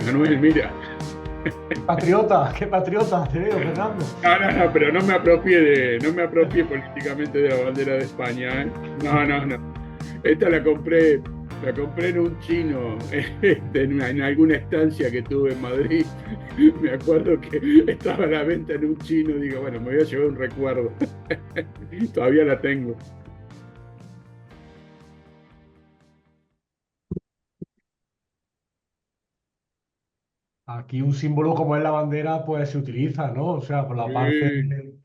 Manuel, mira. Qué patriota te veo, Fernando. No, no, no, pero no me apropié políticamente de la bandera de España, ¿eh? No, no, no. Esta la compré en un chino, en alguna estancia que tuve en Madrid. Me acuerdo que estaba a la venta en un chino. Digo, bueno, me voy a llevar un recuerdo. Todavía la tengo. Aquí un símbolo como es la bandera, pues se utiliza, ¿no? O sea, por la parte,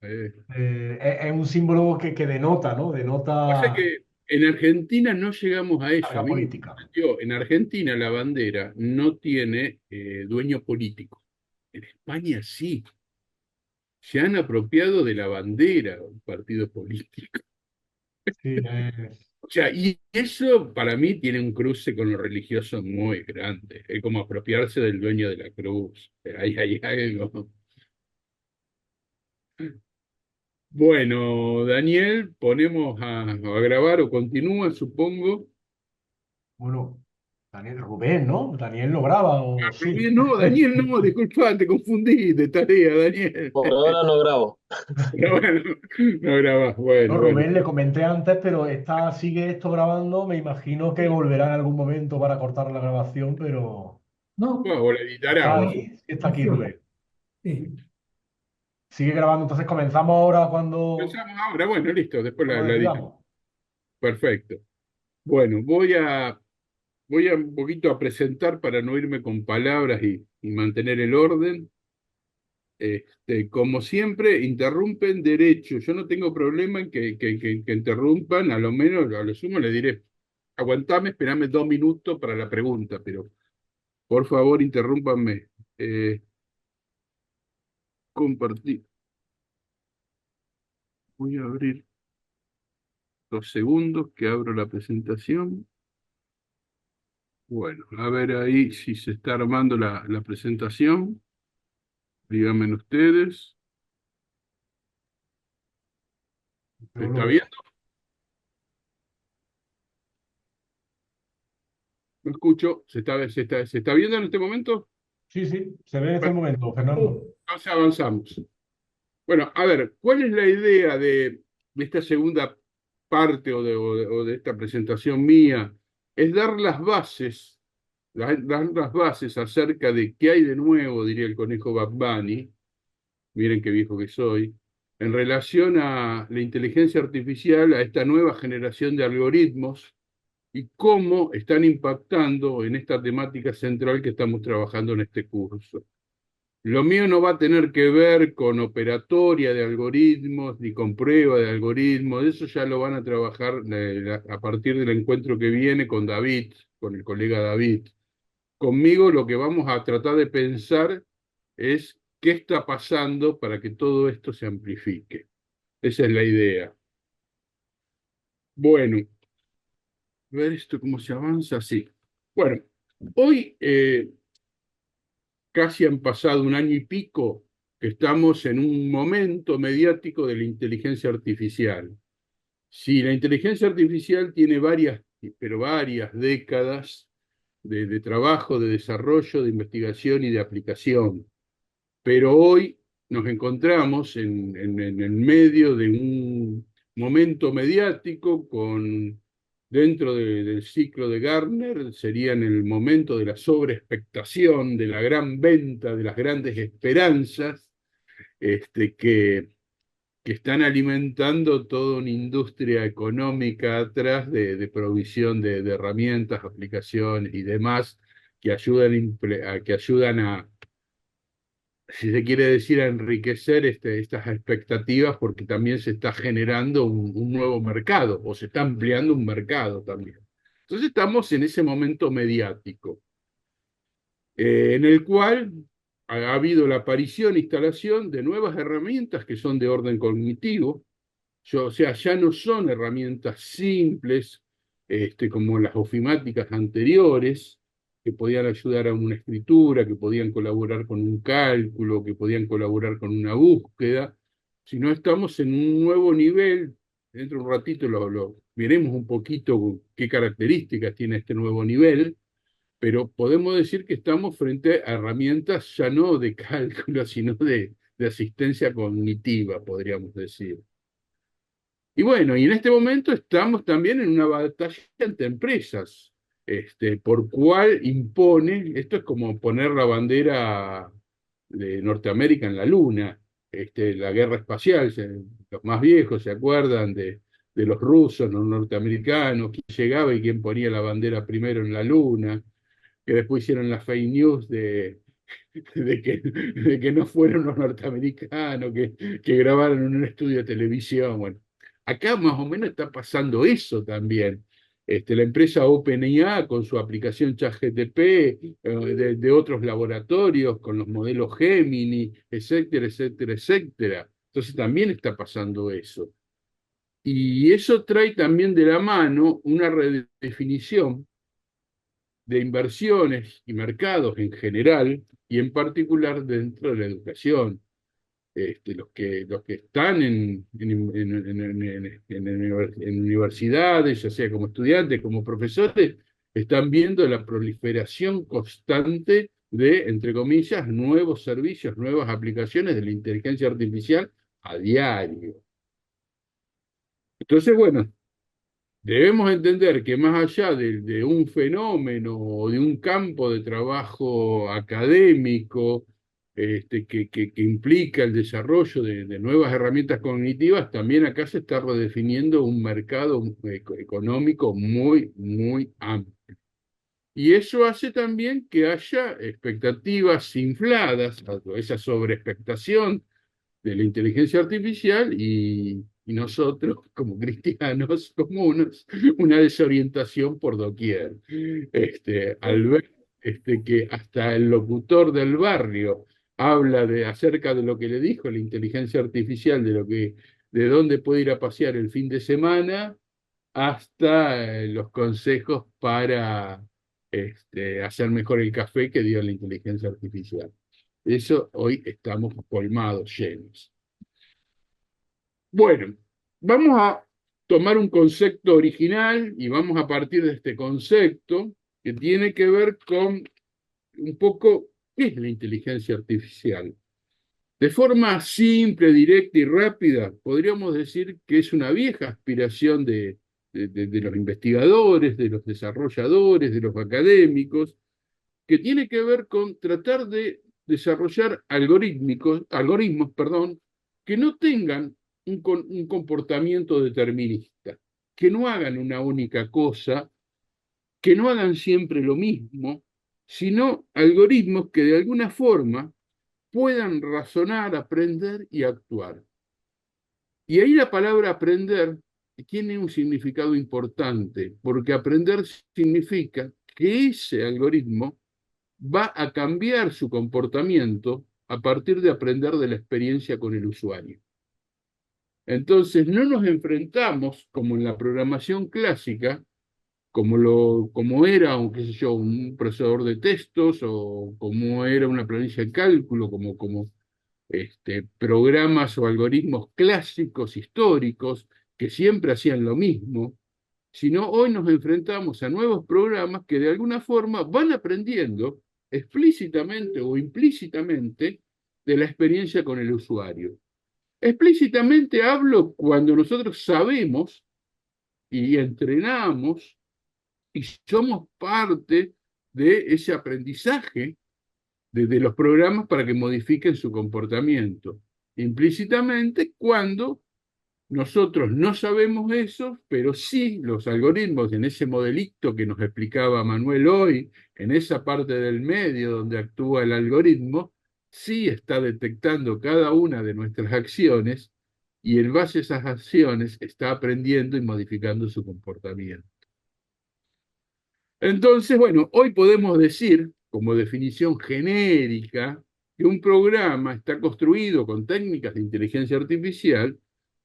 Sí. Eh, es un símbolo que denota, ¿no? Pasa Denota que en Argentina no llegamos a eso. A carga mí me política. sorprendió. En Argentina la bandera no tiene dueño político. En España sí. Se han apropiado de la bandera un partido político. Sí, O sea, y eso para mí tiene un cruce con lo religioso muy grande. Es como apropiarse del dueño de la cruz. Ahí hay algo. Bueno, Daniel, ponemos a grabar o continúa, supongo. bueno, Daniel Rubén, ¿no? Daniel lo graba, o sí. Rubén, no, Daniel, no, disculpa, te confundí de tarea, Daniel. Por ahora no grabo. Pero bueno, no grabás, No, bueno, bueno. Rubén le comenté antes, pero sigue esto grabando. Me imagino que volverá en algún momento para cortar la grabación, pero No, Bueno, o la editará, está o ahí, está aquí funciona. Rubén. Sí. Sigue grabando, entonces comenzamos ahora cuando, pensamos ahora, bueno, listo, después cuando la editamos. decidamos. Perfecto. Bueno, voy a un poquito a presentar para no irme con palabras y mantener el orden. Como siempre, interrumpen derecho. Yo no tengo problema en que interrumpan, a lo menos, a lo sumo le diré, aguantame, esperame 2 minutos para la pregunta, pero por favor, interrúmpanme. Compartir. Voy a abrir 2 segundos que abro la presentación. Bueno, a ver ahí si se está armando la presentación. Díganme ustedes. ¿Se Yo lo está veo. viendo? No escucho. ¿Se está viendo en este momento? Sí, sí, se ve en este Bueno, momento, Fernando. entonces avanzamos. Bueno, a ver, ¿cuál es la idea de esta segunda parte o de esta presentación mía? Es dar las bases, dar las bases acerca de qué hay de nuevo, diría el conejo Bad Bunny, miren qué viejo que soy, en relación a la inteligencia artificial, a esta nueva generación de algoritmos y cómo están impactando en esta temática central que estamos trabajando en este curso. Lo mío no va a tener que ver con operatoria de algoritmos ni con prueba de algoritmos, eso ya lo van a trabajar a partir del encuentro que viene con David, con el colega David. Conmigo lo que vamos a tratar de pensar es qué está pasando para que todo esto se amplifique. Esa es la idea. Bueno, a ver esto cómo se avanza, sí. Bueno, hoy casi han pasado un año y pico que estamos en un momento mediático de la inteligencia artificial. Sí, la inteligencia artificial tiene varias, pero varias décadas de trabajo, de desarrollo, de investigación y de aplicación. Pero hoy nos encontramos en el medio de un momento mediático dentro del ciclo de Gartner, sería en el momento de la sobreexpectación, de la gran venta, de las grandes esperanzas, que están alimentando toda una industria económica atrás de provisión de herramientas, aplicaciones y demás que ayudan a, si se quiere decir, a enriquecer estas expectativas porque también se está generando un nuevo mercado o se está ampliando un mercado también. Entonces estamos en ese momento mediático, en el cual ha habido la aparición e instalación de nuevas herramientas que son de orden cognitivo. O sea, ya no son herramientas simples, como las ofimáticas anteriores, que podían ayudar a una escritura, que podían colaborar con un cálculo, que podían colaborar con una búsqueda, sino estamos en un nuevo nivel. Dentro de un ratito lo veremos un poquito qué características tiene este nuevo nivel, pero podemos decir que estamos frente a herramientas ya no de cálculo, sino de asistencia cognitiva, podríamos decir. Y bueno, y en este momento estamos también en una batalla entre empresas, por cuál impone, esto es como poner la bandera de Norteamérica en la luna, la guerra espacial, los más viejos se acuerdan de los rusos, los norteamericanos, quién llegaba y quién ponía la bandera primero en la luna, que después hicieron la fake news de que no fueron los norteamericanos, que grabaron en un estudio de televisión. Bueno, acá más o menos está pasando eso también. La empresa OpenAI con su aplicación ChatGPT, de otros laboratorios, con los modelos Gemini, etcétera, etcétera, etcétera. Entonces también está pasando eso. Y eso trae también de la mano una redefinición de inversiones y mercados en general, y en particular dentro de la educación. Los que están en universidades, ya sea como estudiantes, como profesores, están viendo la proliferación constante de, entre comillas, nuevos servicios, nuevas aplicaciones de la inteligencia artificial a diario. Entonces, bueno, debemos entender que más allá de un fenómeno o de un campo de trabajo académico, que implica el desarrollo de nuevas herramientas cognitivas, también acá se está redefiniendo un mercado económico muy, muy amplio. Y eso hace también que haya expectativas infladas, esa sobreexpectación de la inteligencia artificial, y nosotros, como cristianos comunes, una desorientación por doquier. Al ver que hasta el locutor del barrio habla acerca de lo que le dijo la inteligencia artificial, de dónde puede ir a pasear el fin de semana, hasta los consejos para hacer mejor el café que dio la inteligencia artificial. Eso hoy estamos colmados, llenos. Bueno, vamos a tomar un concepto original y vamos a partir de este concepto que tiene que ver con un poco qué es la inteligencia artificial. De forma simple, directa y rápida, podríamos decir que es una vieja aspiración de los investigadores, de los desarrolladores, de los académicos, que tiene que ver con tratar de desarrollar algoritmos, perdón, que no tengan un comportamiento determinista, que no hagan una única cosa, que no hagan siempre lo mismo, sino algoritmos que de alguna forma puedan razonar, aprender y actuar. Y ahí la palabra aprender tiene un significado importante, porque aprender significa que ese algoritmo va a cambiar su comportamiento a partir de aprender de la experiencia con el usuario. Entonces, no nos enfrentamos, como en la programación clásica, como era, qué sé yo, un procesador de textos, o como era una planilla de cálculo, como programas o algoritmos clásicos, históricos, que siempre hacían lo mismo, sino hoy nos enfrentamos a nuevos programas que de alguna forma van aprendiendo explícitamente o implícitamente de la experiencia con el usuario. Explícitamente hablo cuando nosotros sabemos y entrenamos y somos parte de ese aprendizaje de los programas para que modifiquen su comportamiento. Implícitamente cuando nosotros no sabemos eso, pero sí los algoritmos en ese modelito que nos explicaba Manuel hoy, en esa parte del medio donde actúa el algoritmo, sí está detectando cada una de nuestras acciones y en base a esas acciones está aprendiendo y modificando su comportamiento. Entonces, bueno, hoy podemos decir, como definición genérica, que un programa está construido con técnicas de inteligencia artificial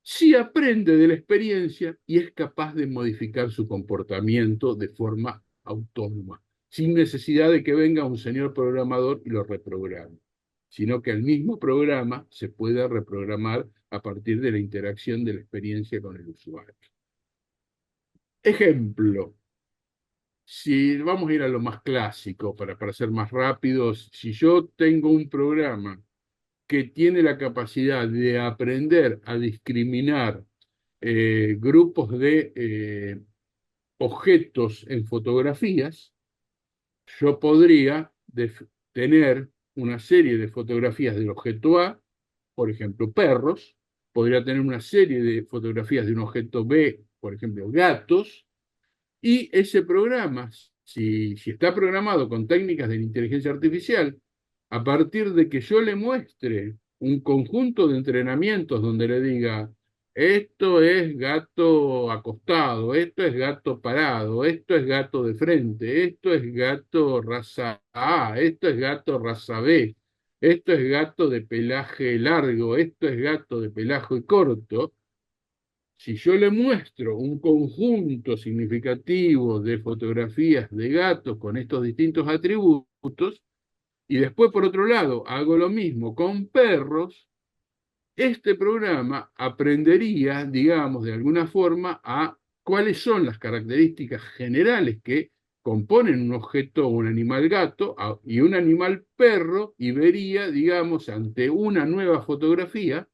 si aprende de la experiencia y es capaz de modificar su comportamiento de forma autónoma, sin necesidad de que venga un señor programador y lo reprograme, sino que el mismo programa se pueda reprogramar a partir de la interacción de la experiencia con el usuario. Ejemplo. si vamos a ir a lo más clásico para ser más rápidos, si yo tengo un programa que tiene la capacidad de aprender a discriminar grupos de objetos en fotografías, yo podría tener una serie de fotografías del objeto A, por ejemplo, perros, podría tener una serie de fotografías de un objeto B, por ejemplo, gatos, y ese programa, si está programado con técnicas de inteligencia artificial, a partir de que yo le muestre un conjunto de entrenamientos donde le diga, esto es gato acostado, esto es gato parado, esto es gato de frente, esto es gato raza A, esto es gato raza B, esto es gato de pelaje largo, esto es gato de pelaje corto, si yo le muestro un conjunto significativo de fotografías de gatos con estos distintos atributos, y después por otro lado hago lo mismo con perros, este programa aprendería, digamos, de alguna forma a cuáles son las características generales que componen un objeto, un animal gato y un animal perro, y vería, digamos, ante una nueva fotografía,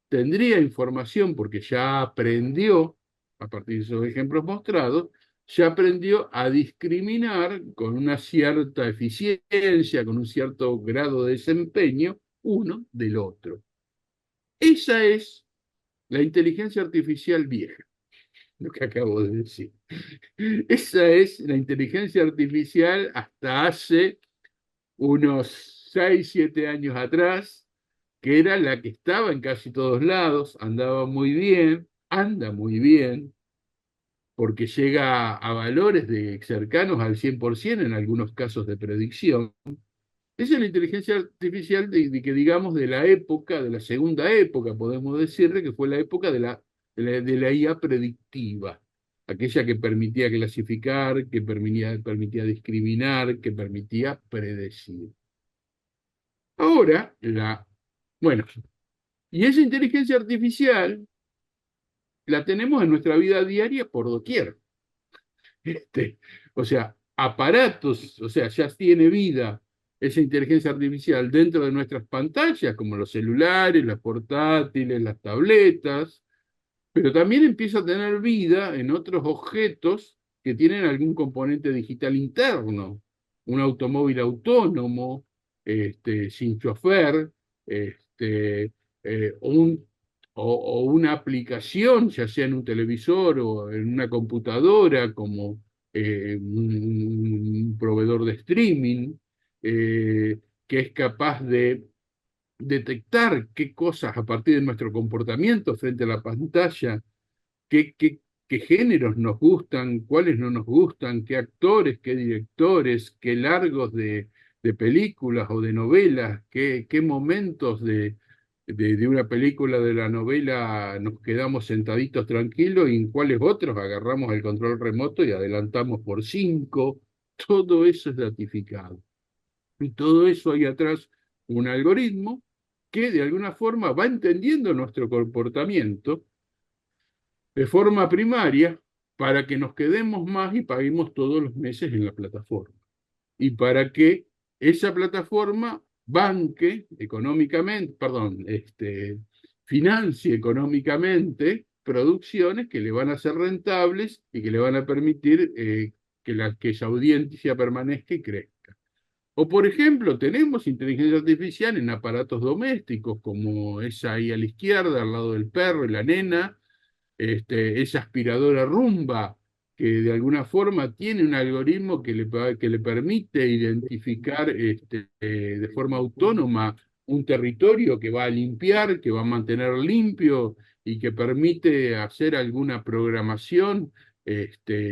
tendría información porque ya aprendió, a partir de esos ejemplos mostrados, ya aprendió a discriminar con una cierta eficiencia, con un cierto grado de desempeño, uno del otro. Esa es la inteligencia artificial vieja, lo que acabo de decir. Esa es la inteligencia artificial hasta hace unos 6 7 años atrás, que era la que estaba en casi todos lados, andaba muy bien, anda muy bien, porque llega a valores cercanos al 100% en algunos casos de predicción. Esa es la inteligencia artificial de que digamos de la época, de la segunda época, podemos decirle que fue la época de la IA predictiva, aquella que permitía clasificar, que permitía discriminar, que permitía predecir. Ahora, bueno, y esa inteligencia artificial la tenemos en nuestra vida diaria por doquier. Este, o sea, aparatos, o sea, ya tiene vida esa inteligencia artificial dentro de nuestras pantallas, como los celulares, las portátiles, las tabletas, pero también empieza a tener vida en otros objetos que tienen algún componente digital interno, un automóvil autónomo, sin chofer, este, o, o una aplicación, ya sea en un televisor o en una computadora, como un proveedor de streaming, que es capaz de detectar qué cosas a partir de nuestro comportamiento frente a la pantalla, qué, qué, qué géneros nos gustan, cuáles no nos gustan, qué actores, qué directores, qué largos de películas o de novelas, qué momentos de una película, de la novela, nos quedamos sentaditos tranquilos y en cuáles otros agarramos el control remoto y adelantamos por 5. Todo eso es datificado. Y todo eso hay atrás un algoritmo que de alguna forma va entendiendo nuestro comportamiento de forma primaria para que nos quedemos más y paguemos todos los meses en la plataforma. Y para que esa plataforma banque económicamente, perdón, financie económicamente producciones que le van a ser rentables y que le van a permitir que esa audiencia permanezca y crezca. O, por ejemplo, tenemos inteligencia artificial en aparatos domésticos, como esa ahí a la izquierda, al lado del perro y la nena, esa aspiradora Rumba, que de alguna forma tiene un algoritmo que le permite identificar de forma autónoma un territorio que va a limpiar, que va a mantener limpio y que permite hacer alguna programación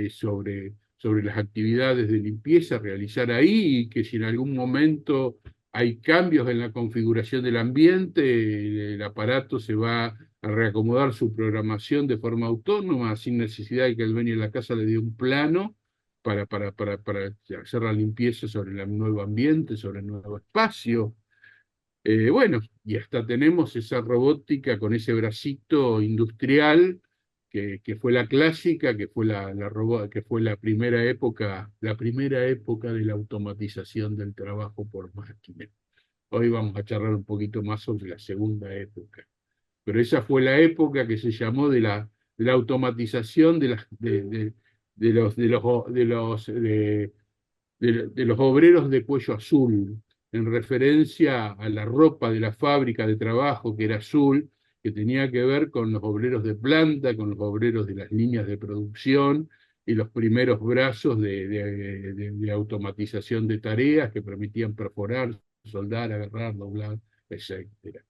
sobre las actividades de limpieza a realizar ahí, y que si en algún momento hay cambios en la configuración del ambiente, el aparato se va a reacomodar su programación de forma autónoma, sin necesidad de que el dueño de la casa le dé un plano para hacer la limpieza sobre el nuevo ambiente, sobre el nuevo espacio. Bueno, y hasta tenemos esa robótica con ese bracito industrial que fue la clásica, que fue que fue la primera época de la automatización del trabajo por máquina. Hoy vamos a charlar un poquito más sobre la segunda época. Pero esa fue la época que se llamó de la automatización de los obreros de cuello azul, en referencia a la ropa de la fábrica de trabajo que era azul, que tenía que ver con los obreros de planta, con los obreros de las líneas de producción y los primeros brazos de automatización de tareas que permitían perforar, soldar, agarrar, doblar, etcétera.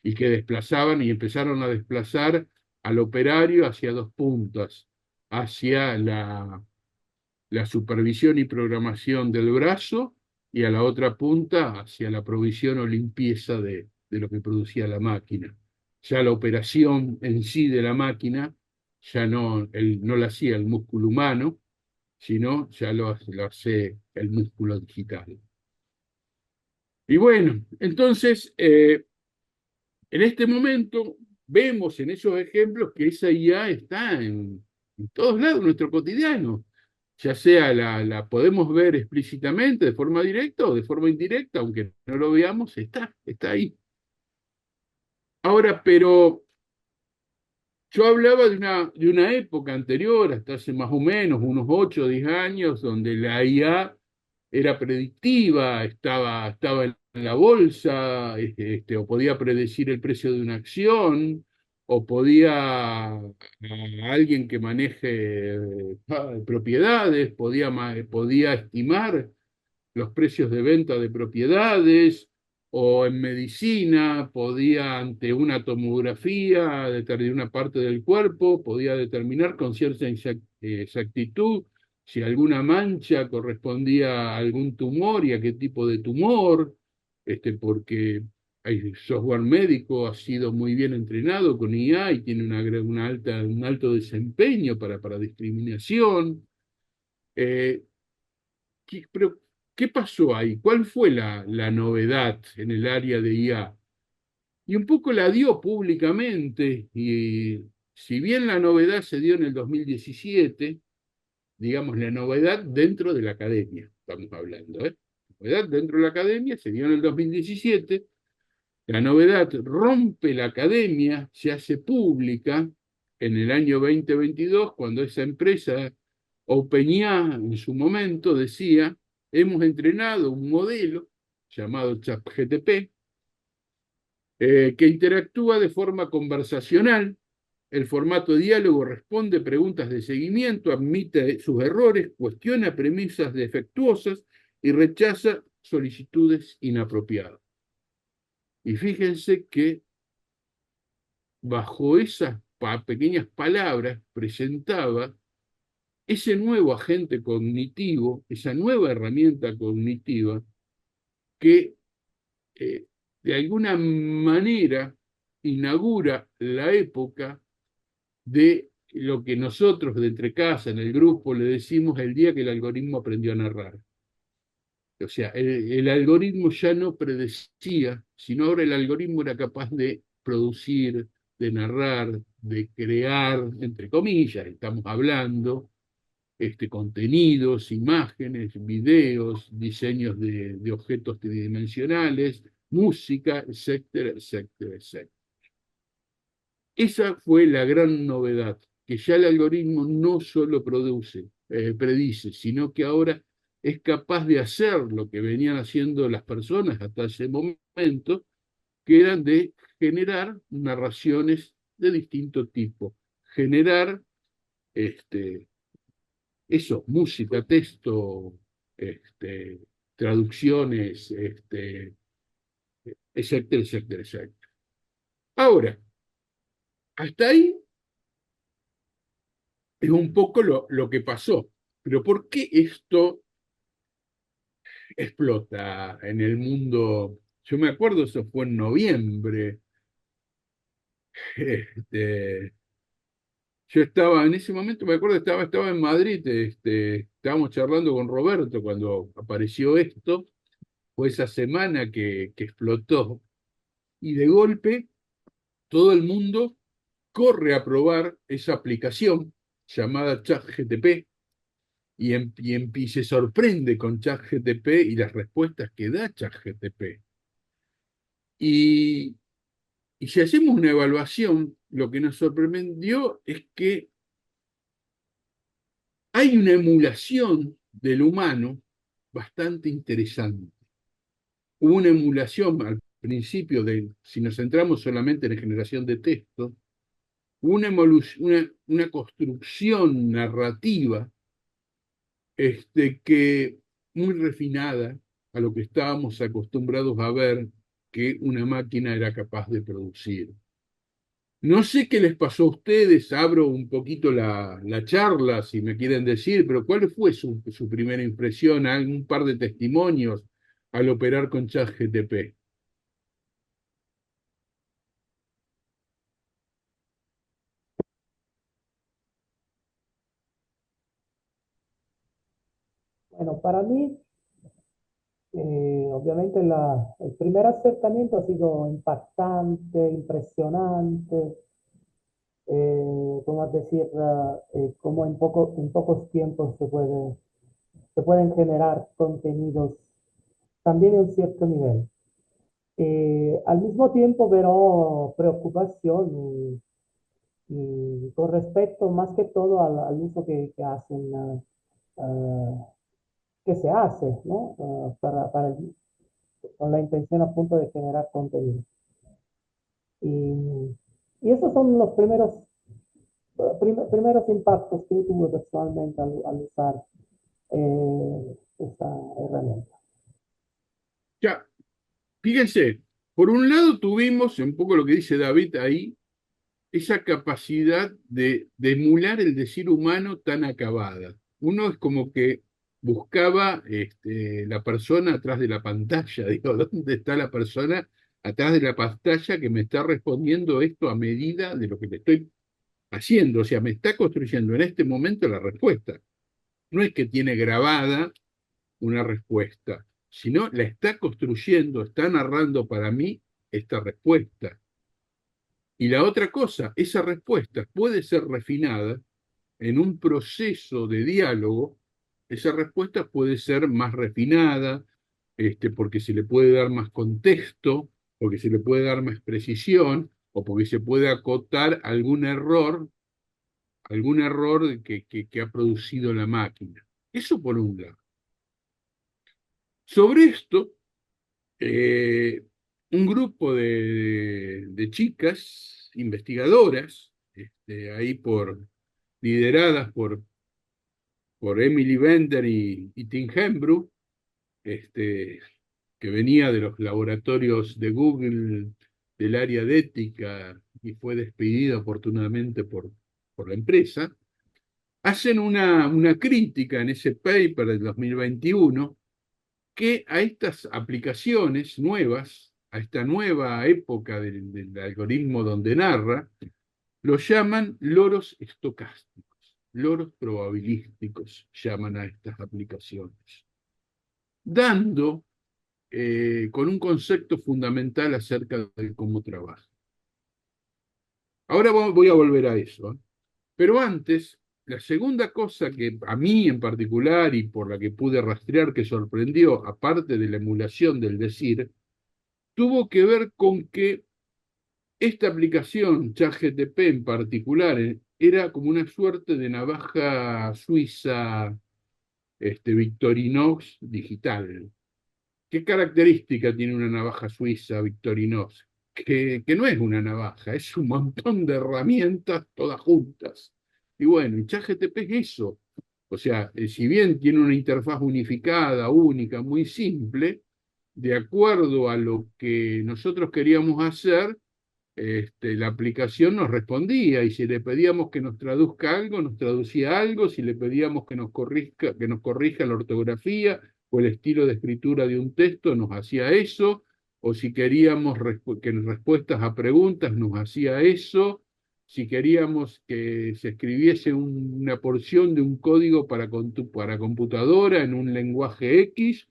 Y que desplazaban y empezaron a desplazar al operario hacia dos puntas, hacia la supervisión y programación del brazo y a la otra punta hacia la provisión o limpieza de lo que producía la máquina. Ya la operación en sí de la máquina ya no la hacía el músculo humano, sino ya lo hace el músculo digital. Y bueno, entonces, en este momento vemos en esos ejemplos que esa IA está en todos lados, en nuestro cotidiano. Ya sea la podemos ver explícitamente de forma directa o de forma indirecta, aunque no lo veamos, está ahí. Ahora, pero yo hablaba de una época anterior, hasta hace más o menos unos 8 o 10 años, donde la IA era predictiva, estaba en la bolsa, o podía predecir el precio de una acción, o podía alguien que maneje propiedades, podía estimar los precios de venta de propiedades, o en medicina podía, ante una tomografía de una parte del cuerpo, podía determinar con cierta exactitud si alguna mancha correspondía a algún tumor y a qué tipo de tumor, porque el software médico ha sido muy bien entrenado con IA y tiene un alto desempeño para discriminación. Eh, pero, ¿qué pasó ahí? ¿Cuál fue la novedad en el área de IA? Y un poco la dio públicamente, y si bien la novedad se dio en el 2017, digamos, la novedad dentro de la academia, estamos hablando, ¿eh? La novedad dentro de la academia se dio en el 2017, la novedad rompe la academia, se hace pública en el año 2022, cuando esa empresa, OpenAI, en su momento decía, hemos entrenado un modelo llamado ChatGPT, que interactúa de forma conversacional. El formato diálogo responde preguntas de seguimiento, admite sus errores, cuestiona premisas defectuosas y rechaza solicitudes inapropiadas. Y fíjense que bajo esas pequeñas palabras presentaba ese nuevo agente cognitivo, esa nueva herramienta cognitiva que de alguna manera inaugura la época de lo que nosotros de entre casa, en el grupo, le decimos el día que el algoritmo aprendió a narrar. O sea, el algoritmo ya no predecía, sino ahora el algoritmo era capaz de producir, de narrar, de crear, entre comillas, estamos hablando, contenidos, imágenes, videos, diseños de objetos tridimensionales, música, etcétera, etcétera, etcétera. Esa fue la gran novedad, que ya el algoritmo no solo predice, sino que ahora es capaz de hacer lo que venían haciendo las personas hasta ese momento, que eran de generar narraciones de distinto tipo, generar música, texto, traducciones, etcétera, etcétera, etcétera. Ahora, hasta ahí es un poco lo que pasó. Pero ¿por qué esto explota en el mundo? Yo me acuerdo, eso fue en noviembre. Este, yo estaba, en ese momento, me acuerdo, estaba en Madrid, estábamos charlando con Roberto cuando apareció esto. Fue esa semana que explotó. Y de golpe, todo el mundo corre a probar esa aplicación llamada ChatGTP y se sorprende con ChatGTP y las respuestas que da ChatGTP. Y, y si hacemos una evaluación, lo que nos sorprendió es que hay una emulación del humano bastante interesante. Hubo una emulación al principio si nos centramos solamente en la generación de texto, una construcción narrativa que muy refinada a lo que estábamos acostumbrados a ver que una máquina era capaz de producir. No sé qué les pasó a ustedes, abro un poquito la charla, si me quieren decir, pero ¿cuál fue su primera impresión? Hay un par de testimonios al operar con ChatGTP. Bueno, para mí, obviamente el primer acercamiento ha sido impactante, impresionante, como decir, cómo en pocos tiempos se pueden generar contenidos también en cierto nivel. Al mismo tiempo, veo preocupación y con respecto más que todo al uso que hacen, que se hace, ¿no? Con la intención a punto de generar contenido. Y esos son los primeros impactos que tuve personalmente al usar esta herramienta. Ya, fíjense, por un lado tuvimos, un poco lo que dice David ahí, esa capacidad de emular el decir humano tan acabada. Uno es como que buscaba la persona atrás de la pantalla, digo, ¿dónde está la persona atrás de la pantalla que me está respondiendo esto a medida de lo que le estoy haciendo? O sea, me está construyendo en este momento la respuesta. No es que tiene grabada una respuesta, sino la está construyendo, está narrando para mí esta respuesta. Y la otra cosa, esa respuesta puede ser refinada en un proceso de diálogo, esa respuesta puede ser más refinada, porque se le puede dar más contexto, porque se le puede dar más precisión, o porque se puede acotar algún error que ha producido la máquina. Eso por un lado. Sobre esto, eh, un grupo de chicas investigadoras, ahí lideradas por Emily Bender y Tim Hembrook, este, que venía de los laboratorios de Google del área de ética y fue despedida oportunamente por la empresa, hacen una crítica en ese paper del 2021 que a estas aplicaciones nuevas, a esta nueva época del algoritmo donde narra, lo llaman loros estocásticos, loros probabilísticos, llaman a estas aplicaciones, dando con un concepto fundamental acerca de cómo trabaja. Ahora voy a volver a eso, ¿eh? Pero antes, la segunda cosa que a mí en particular y por la que pude rastrear que sorprendió, aparte de la emulación del decir, tuvo que ver con que esta aplicación, ChatGTP en particular, era como una suerte de navaja suiza Victorinox digital. ¿Qué característica tiene una navaja suiza Victorinox? Que no es una navaja, es un montón de herramientas todas juntas. Y bueno, y ChatGPT es eso. O sea, si bien tiene una interfaz unificada, única, muy simple, de acuerdo a lo que nosotros queríamos hacer, la aplicación nos respondía y si le pedíamos que nos traduzca algo, nos traducía algo, si le pedíamos que nos corrija la ortografía o el estilo de escritura de un texto, nos hacía eso, o si queríamos que respuestas a preguntas, nos hacía eso, si queríamos que se escribiese una porción de un código para computadora en un lenguaje X,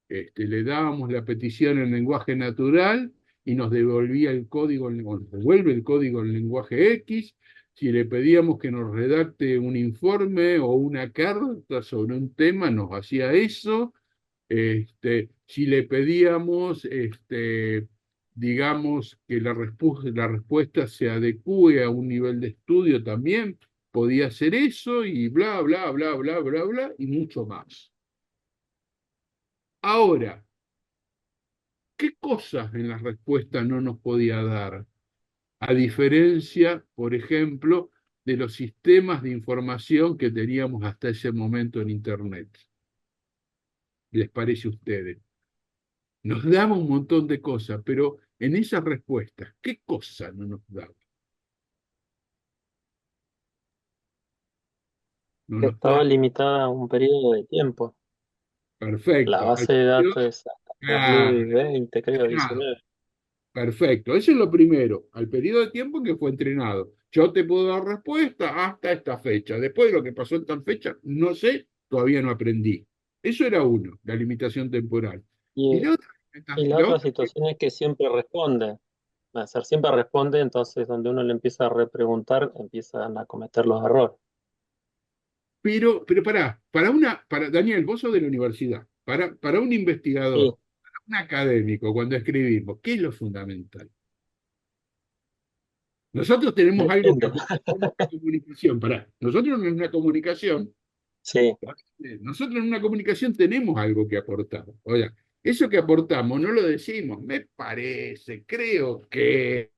le dábamos la petición en lenguaje natural y nos devolvía el código, o nos devuelve el código en lenguaje X. Si le pedíamos que nos redacte un informe o una carta sobre un tema, nos hacía eso. Si le pedíamos, digamos, que la respuesta se adecue a un nivel de estudio también, podía hacer eso y bla, bla, bla, bla, bla, bla, y mucho más. Ahora, ¿qué cosas en la respuesta no nos podía dar? A diferencia, por ejemplo, de los sistemas de información que teníamos hasta ese momento en Internet. ¿Les parece a ustedes? Nos daba un montón de cosas, pero en esas respuestas, ¿qué cosa no nos daba? No nos Estaba daba. limitada a un periodo de tiempo. La Perfecto. base de datos es hasta Ah, 2020, creo, nada. 19. Perfecto. Eso es lo primero, al periodo de tiempo en que fue entrenado. Yo te puedo dar respuesta hasta esta fecha. Después de lo que pasó en tal fecha, no sé, todavía no aprendí. Eso era uno, la limitación temporal. Y Y, la otra, y la la otra otra situación es que siempre responde. Al ser siempre responde, entonces donde uno le empieza a repreguntar, empiezan a cometer los errores. pero para Daniel, vos sos de la universidad, para un Sí, investigador, para un académico, cuando escribimos, ¿qué es lo fundamental? Nosotros tenemos algo que depende. aportar, somos una comunicación, nosotros en una comunicación, Sí, nosotros en una comunicación tenemos algo que aportar. O sea, eso que aportamos no lo decimos, me parece, creo que,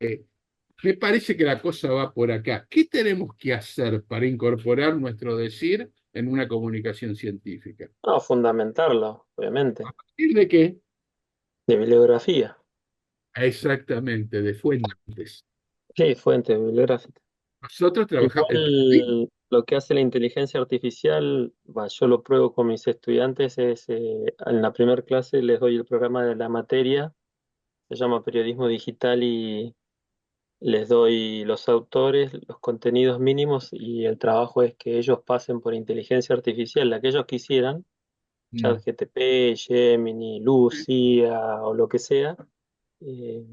me parece que la cosa va por acá. ¿Qué tenemos que hacer para incorporar nuestro decir en una comunicación científica? no, fundamentarlo, obviamente. ¿Y de qué? De bibliografía. Exactamente, de fuentes. Sí, fuente bibliográfica. Nosotros trabajamos, el periodismo. Igual lo que hace la inteligencia artificial, yo lo pruebo con mis estudiantes, es en la primera clase les doy el programa de la materia, se llama periodismo digital y les doy los autores, los contenidos mínimos y el trabajo es que ellos pasen por inteligencia artificial, la que ellos quisieran, Mm. ChatGPT, Gemini, Lucia o lo que sea. eh,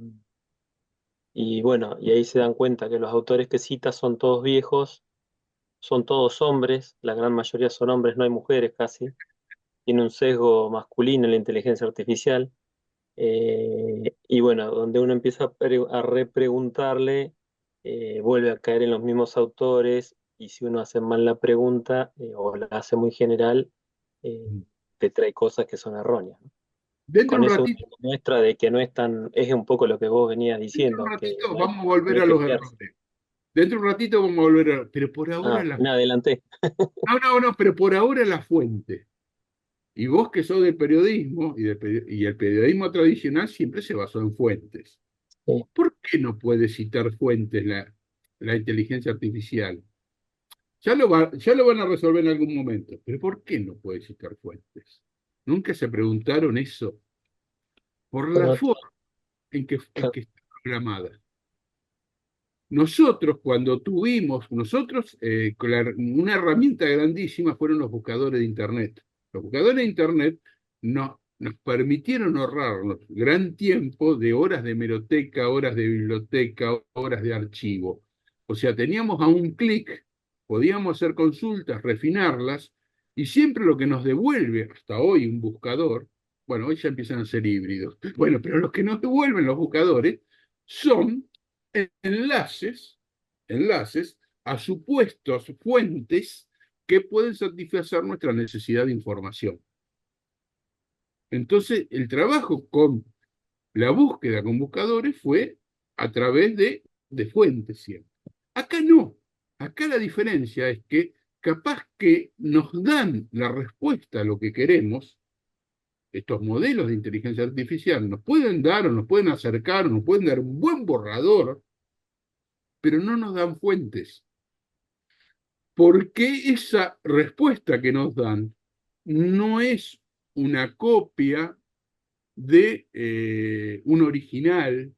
y bueno, y ahí se dan cuenta que los autores que cita son todos viejos, son todos hombres, la gran mayoría son hombres, no hay mujeres casi. Tiene un sesgo masculino en la inteligencia artificial. Y bueno, donde uno empieza a repreguntarle, vuelve a caer en los mismos autores y si uno hace mal la pregunta o la hace muy general, eh, te trae cosas que son erróneas, ¿no? Dentro Con de un eso uno ratito, muestra de que no es tan, es un poco lo que vos venías dentro de un diciendo, que ratito no hay, vamos a no volver hay a que los fiarse. errores. Dentro de un ratito vamos a volver a, pero por ahora Ah, me adelanté. no, no, no, pero por ahora la fuente. Y vos que sos del periodismo y el periodismo tradicional siempre se basó en fuentes. Sí. ¿Por qué no puede citar fuentes la inteligencia artificial? Ya lo van a resolver en algún momento, pero ¿por qué no puede citar fuentes? Nunca se preguntaron eso por la Bueno, forma en que está programada. Nosotros, cuando tuvimos, una herramienta grandísima fueron los buscadores de Internet. Los buscadores de Internet nos permitieron ahorrarnos gran tiempo de horas de hemeroteca, horas de biblioteca, horas de archivo. O sea, teníamos a un clic, podíamos hacer consultas, refinarlas, y siempre lo que nos devuelve hasta hoy un buscador, bueno, hoy ya empiezan a ser híbridos, bueno, pero los que nos devuelven los buscadores son enlaces, enlaces a supuestos fuentes que pueden satisfacer nuestra necesidad de información. Entonces, el trabajo con la búsqueda con buscadores fue a través de fuentes siempre. Acá no. Acá la diferencia es que capaz que nos dan la respuesta a lo que queremos, estos modelos de inteligencia artificial nos pueden dar o nos pueden acercar o nos pueden dar un buen borrador, pero no nos dan fuentes. Porque esa respuesta que nos dan no es una copia de un original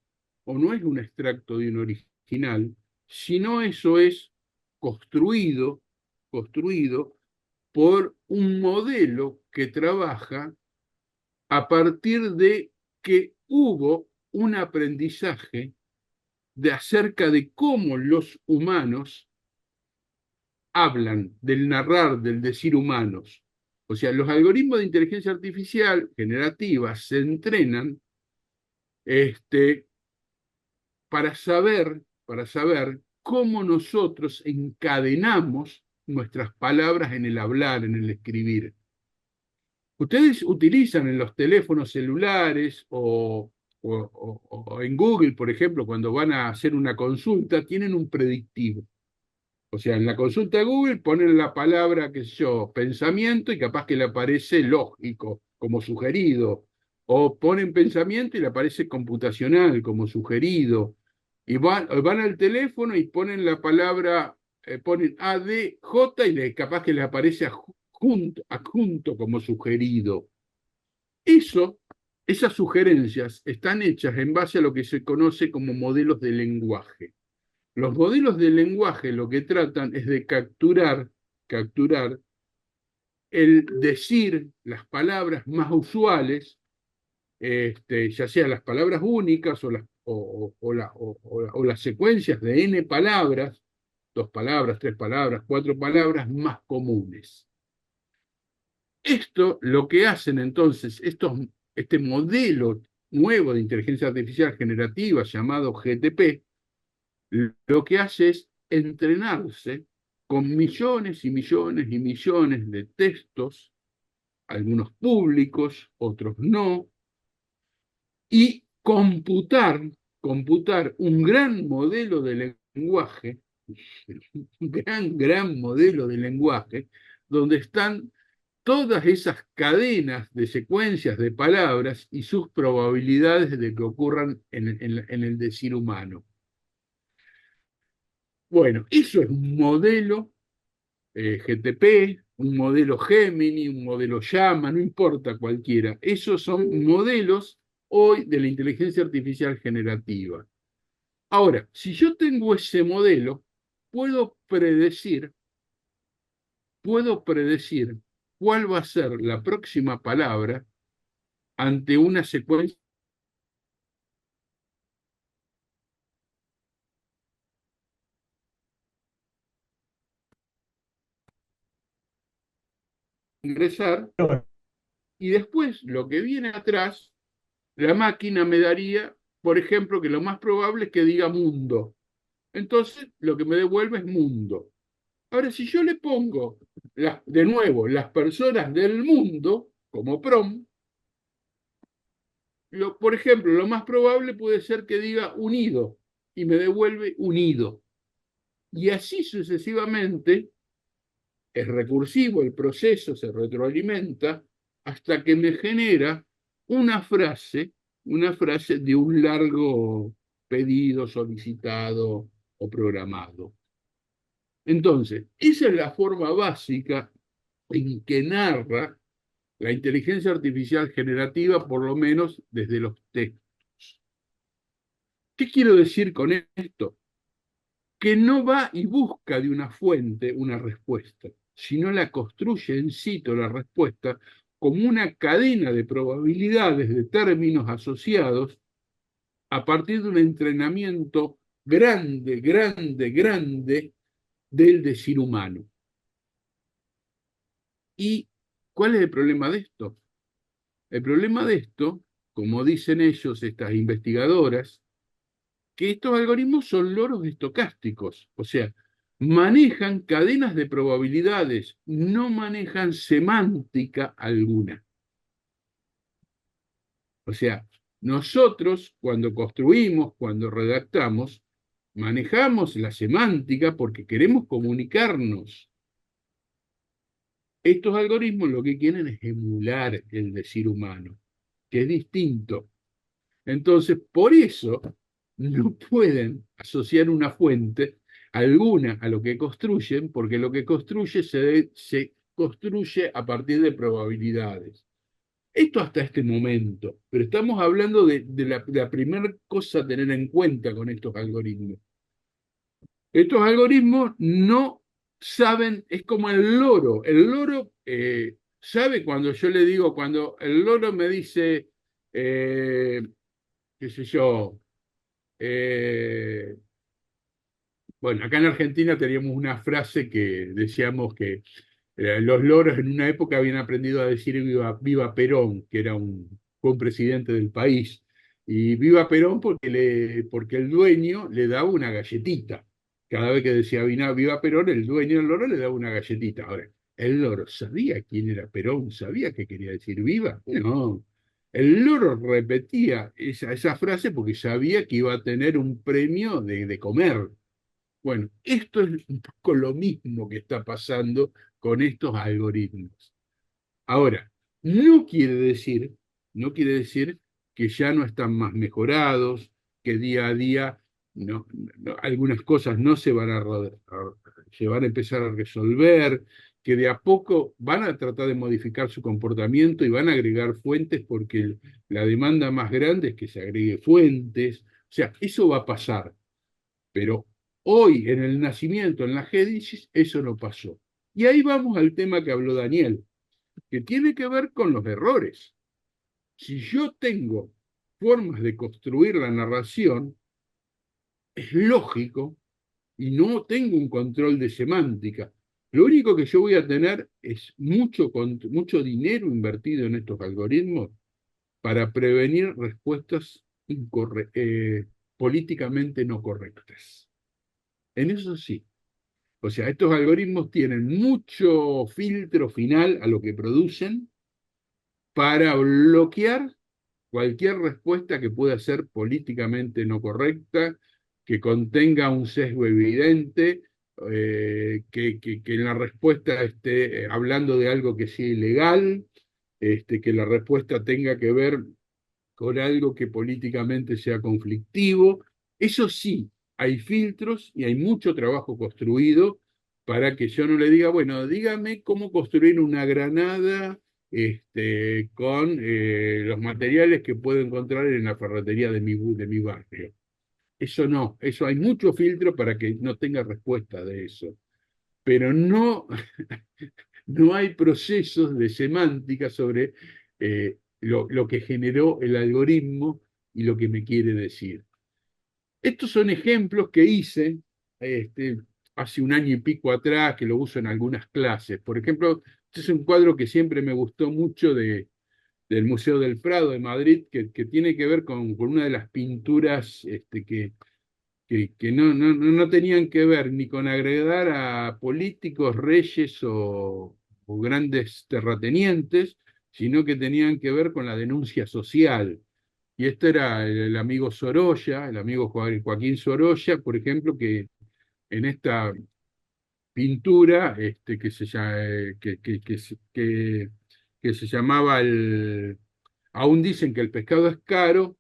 o no es un extracto de un original, sino eso es construido, construido por un modelo que trabaja a partir de que hubo un aprendizaje de acerca de cómo los humanos hablan, del narrar, del decir humanos. O sea, los algoritmos de inteligencia artificial generativa se entrenan para saber cómo nosotros encadenamos nuestras palabras en el hablar, en el escribir. Ustedes utilizan en los teléfonos celulares o en Google, por ejemplo, cuando van a hacer una consulta, tienen un predictivo. O sea, en la consulta de Google ponen la palabra, qué sé yo, pensamiento y capaz que le aparece lógico como sugerido. O ponen pensamiento y le aparece computacional como sugerido. Y van al teléfono y ponen la palabra, ponen ADJ y capaz que le aparece adjunto como sugerido. Esas sugerencias están hechas en base a lo que se conoce como modelos de lenguaje. Los modelos de lenguaje lo que tratan es de capturar el decir las palabras más usuales, ya sea las palabras únicas o las secuencias de n palabras, 2 palabras, 3 palabras, 4 palabras más comunes. Esto lo que hacen entonces, este modelo nuevo de inteligencia artificial generativa llamado GTP, lo que hace es entrenarse con millones y millones y millones de textos, algunos públicos, otros no, y computar un gran modelo de lenguaje, un gran modelo de lenguaje, donde están todas esas cadenas de secuencias de palabras y sus probabilidades de que ocurran en el decir humano. Bueno, eso es un modelo GTP, un modelo Gemini, un modelo Llama, no importa cualquiera. Esos son modelos hoy de la inteligencia artificial generativa. Ahora, si yo tengo ese modelo, puedo predecir cuál va a ser la próxima palabra ante una secuencia de ingresar, y después lo que viene atrás, la máquina me daría, por ejemplo, que lo más probable es que diga mundo. Entonces, lo que me devuelve es mundo. Ahora, si yo le pongo, de nuevo, las personas del mundo como prompt, por ejemplo, lo más probable puede ser que diga unido y me devuelve unido. Y así sucesivamente, es recursivo el proceso, se retroalimenta hasta que me genera una frase de un largo pedido, solicitado o programado. Entonces, esa es la forma básica en que narra la inteligencia artificial generativa, por lo menos desde los textos. ¿Qué quiero decir con esto? Que no va y busca de una fuente una respuesta, sino la construye en sitio la respuesta como una cadena de probabilidades de términos asociados a partir de un entrenamiento grande, grande, grande del decir humano. ¿Y cuál es el problema de esto? El problema de esto, como dicen ellos, estas investigadoras, que estos algoritmos son loros estocásticos, o sea, manejan cadenas de probabilidades, no manejan semántica alguna. O sea, nosotros cuando construimos, cuando redactamos, manejamos la semántica porque queremos comunicarnos. Estos algoritmos lo que quieren es emular el decir humano, que es distinto. Entonces, por eso no pueden asociar una fuente alguna a lo que construyen, porque lo que construye se construye a partir de probabilidades. Esto hasta este momento, pero estamos hablando de la primera cosa a tener en cuenta con estos algoritmos. Estos algoritmos no saben, es como el loro. El loro sabe cuando yo le digo, cuando el loro me dice, qué sé yo. eh, bueno, acá en Argentina teníamos una frase que decíamos que los loros en una época habían aprendido a decir viva, viva Perón, que era fue un presidente del país. Y viva Perón porque el dueño le daba una galletita. Cada vez que decía viva Perón, el dueño del loro le daba una galletita. Ahora, ¿el loro sabía quién era Perón? ¿Sabía qué quería decir viva? No. El loro repetía esa frase porque sabía que iba a tener un premio de comer. Bueno, esto es un poco lo mismo que está pasando con estos algoritmos. Ahora, no quiere decir, no quiere decir que ya no están más mejorados, que día a día algunas cosas no se van se van a empezar a resolver, que de a poco van a tratar de modificar su comportamiento y van a agregar fuentes porque la demanda más grande es que se agregue fuentes. O sea, eso va a pasar. Pero hoy, en el nacimiento, en la Génesis, eso no pasó. Y ahí vamos al tema que habló Daniel, que tiene que ver con los errores. Si yo tengo formas de construir la narración, es lógico y no tengo un control de semántica. Lo único que yo voy a tener es mucho dinero invertido en estos algoritmos para prevenir respuestas políticamente no correctas. En eso sí. O sea, estos algoritmos tienen mucho filtro final a lo que producen para bloquear cualquier respuesta que pueda ser políticamente no correcta, que contenga un sesgo evidente, que en la respuesta esté hablando de algo que sea ilegal, que la respuesta tenga que ver con algo que políticamente sea conflictivo. Eso sí, hay filtros y hay mucho trabajo construido para que yo no le diga, bueno, dígame cómo construir una granada con los materiales que puedo encontrar en la ferretería de mi barrio. Eso no, eso hay mucho filtro para que no tenga respuesta de eso. Pero no, no hay procesos de semántica sobre lo que generó el algoritmo y lo que me quiere decir. Estos son ejemplos que hice hace un año y pico atrás, que lo uso en algunas clases. Por ejemplo, este es un cuadro que siempre me gustó mucho del Museo del Prado de Madrid, que tiene que ver con una de las pinturas que no tenían que ver ni con agradar a políticos, reyes o grandes terratenientes, sino que tenían que ver con la denuncia social. Y esto era el amigo Sorolla, el amigo Joaquín Sorolla, por ejemplo, que en esta pintura que se llamaba aún dicen que el pescado es caro,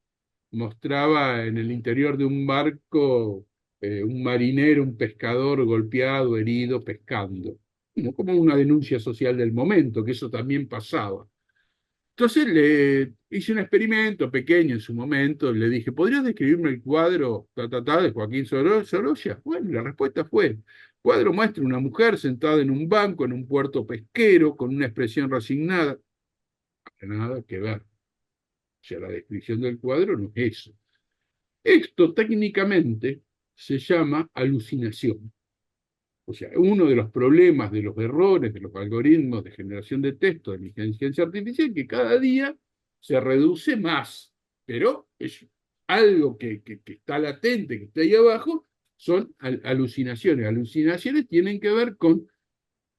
mostraba en el interior de un barco un marinero, un pescador golpeado, herido, pescando, como una denuncia social del momento, que eso también pasaba. Entonces le hice un experimento pequeño en su momento, le dije, ¿podrías describirme el cuadro de Joaquín Sorolla? Bueno, la respuesta fue, el cuadro muestra una mujer sentada en un banco en un puerto pesquero con una expresión resignada. Nada que ver. O sea, la descripción del cuadro no es eso. Esto técnicamente se llama alucinación. O sea, uno de los problemas, de los errores, de los algoritmos de generación de texto de la inteligencia artificial, que cada día se reduce más, pero es algo que está latente, que está ahí abajo, son alucinaciones. Alucinaciones tienen que ver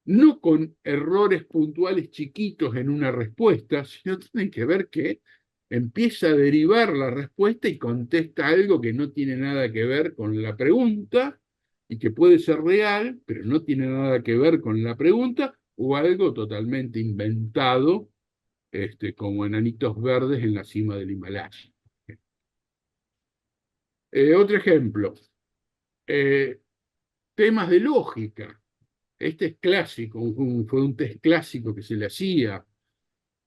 no con errores puntuales chiquitos en una respuesta, sino tienen que ver que empieza a derivar la respuesta y contesta algo que no tiene nada que ver con la pregunta y que puede ser real, pero no tiene nada que ver con la pregunta, o algo totalmente inventado, como enanitos verdes en la cima del Himalaya. Otro ejemplo, eh, temas de lógica. Este es clásico, fue un test clásico que se le hacía.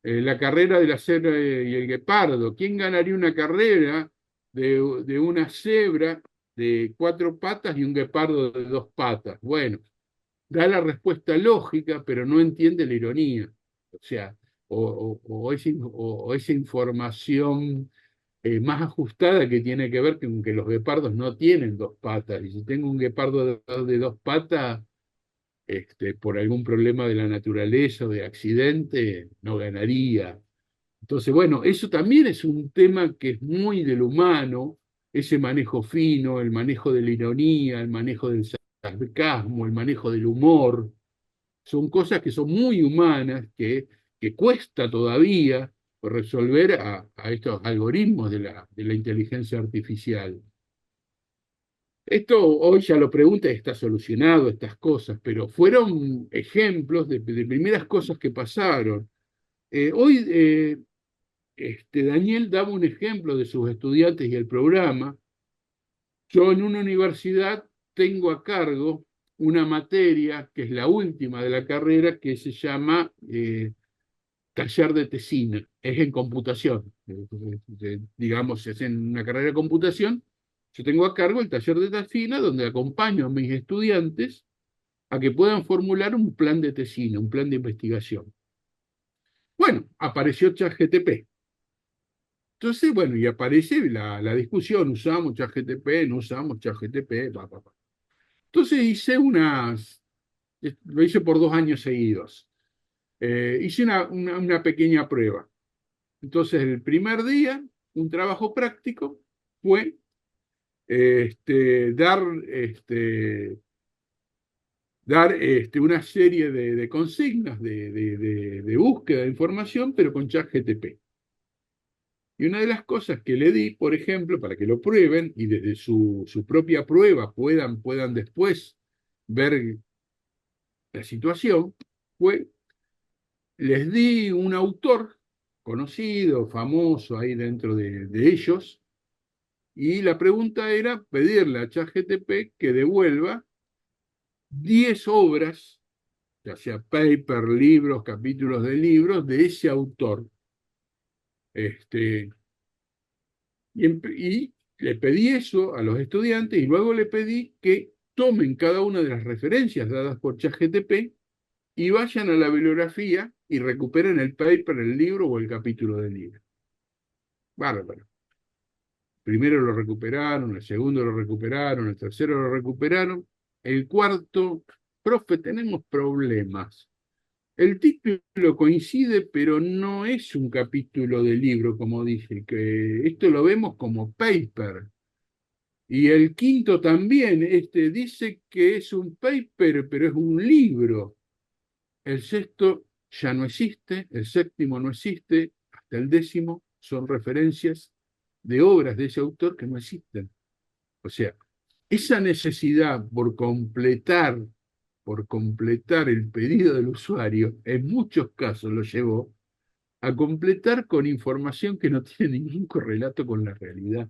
La carrera de la cebra y el guepardo. ¿Quién ganaría una carrera de una cebra de 4 patas y un guepardo de 2 patas? Bueno, da la respuesta lógica, pero no entiende la ironía. O sea, o esa información más ajustada que tiene que ver con que los guepardos no tienen dos patas. Y si tengo un guepardo de dos patas, por algún problema de la naturaleza o de accidente, no ganaría. Entonces, bueno, eso también es un tema que es muy del humano, ese manejo fino, el manejo de la ironía, el manejo del sarcasmo, el manejo del humor. Son cosas que son muy humanas, que cuesta todavía resolver a estos algoritmos de la inteligencia artificial. Esto hoy ya lo pregunta y está solucionado, estas cosas, pero fueron ejemplos de primeras cosas que pasaron. Hoy Daniel daba un ejemplo de sus estudiantes y el programa. Yo en una universidad tengo a cargo una materia que es la última de la carrera que se llama taller de tesina, es en computación. Digamos, es en una carrera de computación. Yo tengo a cargo el taller de tesina donde acompaño a mis estudiantes a que puedan formular un plan de tesina, un plan de investigación. Bueno, apareció ChatGPT. Entonces, bueno, y aparece la discusión, usamos ChatGPT, no usamos ChatGPT, pa, pa, pa. Entonces lo hice por 2 años seguidos. Hice una pequeña prueba. Entonces, el primer día, un trabajo práctico fue dar, una serie de consignas de búsqueda de información, pero con ChatGPT. Y una de las cosas que le di, por ejemplo, para que lo prueben y desde su propia prueba puedan después ver la situación, fue, les di un autor conocido, famoso ahí dentro de ellos, y la pregunta era pedirle a ChatGPT que devuelva 10 obras, ya sea paper, libros, capítulos de libros, de ese autor. Y le pedí eso a los estudiantes y luego le pedí que tomen cada una de las referencias dadas por ChatGPT y vayan a la bibliografía y recuperen el paper, el libro o el capítulo del libro. Bárbaro. Primero lo recuperaron, el segundo lo recuperaron, el tercero lo recuperaron, el cuarto, profe, tenemos problemas. El título coincide, pero no es un capítulo de libro, como dije, que esto lo vemos como paper. Y el quinto también, dice que es un paper, pero es un libro. El sexto ya no existe, el séptimo no existe, hasta el décimo son referencias de obras de ese autor que no existen. O sea, esa necesidad por completar el pedido del usuario, en muchos casos lo llevó a completar con información que no tiene ningún correlato con la realidad.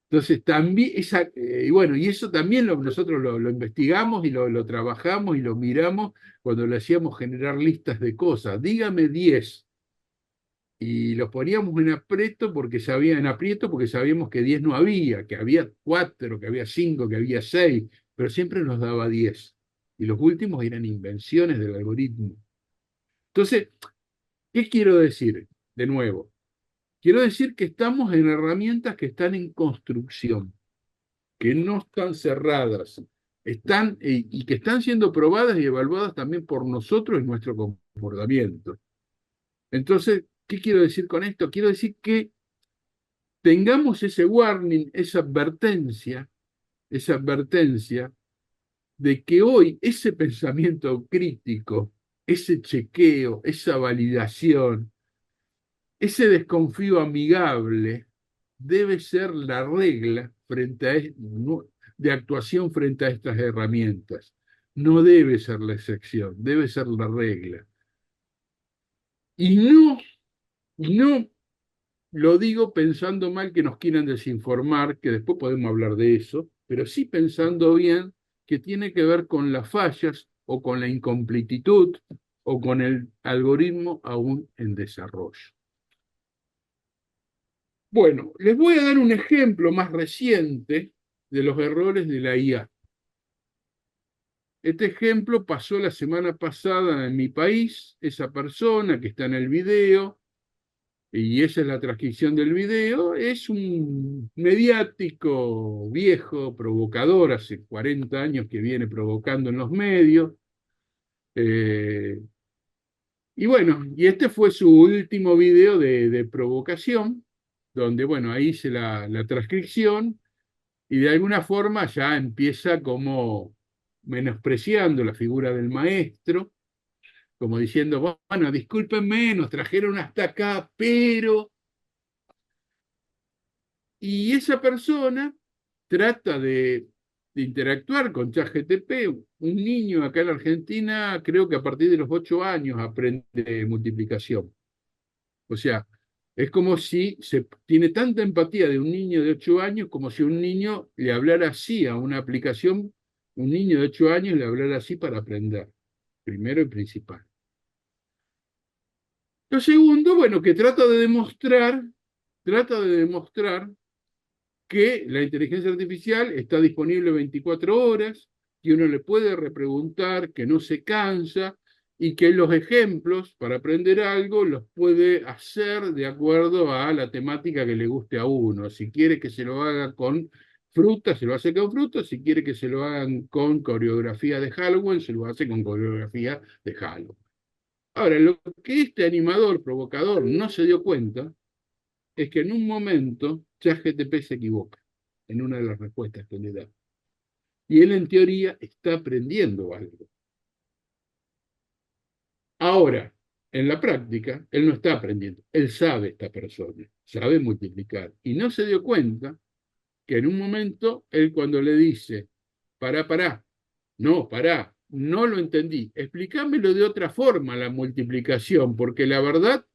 Entonces, también, y bueno, y eso también nosotros lo investigamos y lo trabajamos y lo miramos cuando le hacíamos generar listas de cosas. Dígame 10. Y los poníamos en aprieto porque sabíamos que 10 no había, que había 4, que había 5, que había 6, pero siempre nos daba 10. Y los últimos eran invenciones del algoritmo. Entonces, ¿qué quiero decir? De nuevo, quiero decir que estamos en herramientas que están en construcción, que no están cerradas, y que están siendo probadas y evaluadas también por nosotros en nuestro comportamiento. Entonces, ¿qué quiero decir con esto? Quiero decir que tengamos ese warning, esa advertencia de que hoy ese pensamiento crítico, ese chequeo, esa validación, ese desconfío amigable debe ser la regla de actuación frente a estas herramientas. No debe ser la excepción, debe ser la regla. Y no lo digo pensando mal que nos quieran desinformar, que después podemos hablar de eso, pero sí pensando bien que tiene que ver con las fallas o con la incompletitud o con el algoritmo aún en desarrollo. Bueno, les voy a dar un ejemplo más reciente de los errores de la IA. Este ejemplo pasó la semana pasada en mi país. Esa persona que está en el video y esa es la transcripción del video, es un mediático viejo, provocador, hace 40 años que viene provocando en los medios. eh, y bueno, y este fue su último video de provocación, donde, bueno, ahí hice la transcripción y de alguna forma ya empieza como menospreciando la figura del maestro, como diciendo, bueno, discúlpenme, nos trajeron hasta acá, pero... Y esa persona trata de interactuar con ChatGPT. Un niño acá en Argentina, creo que a partir de los 8 años aprende multiplicación. O sea, es como si se tiene tanta empatía de un niño de 8 años como si un niño le hablara así a una aplicación, un niño de 8 años le hablara así para aprender, primero y principal. Lo segundo, bueno, que trata de demostrar que la inteligencia artificial está disponible 24 horas, que uno le puede repreguntar, que no se cansa y que los ejemplos para aprender algo los puede hacer de acuerdo a la temática que le guste a uno. Si quiere que se lo haga con fruta, se lo hace con fruta. Si quiere que se lo hagan con coreografía de Halloween, se lo hace con coreografía de Halloween. Ahora, lo que este animador provocador no se dio cuenta es que en un momento ChatGPT se equivoca en una de las respuestas que le da. Y él en teoría está aprendiendo algo. Ahora, en la práctica, él no está aprendiendo. Él sabe, esta persona, sabe multiplicar. Y no se dio cuenta que en un momento, él cuando le dice, pará, no lo entendí, explícamelo de otra forma la multiplicación, porque la verdad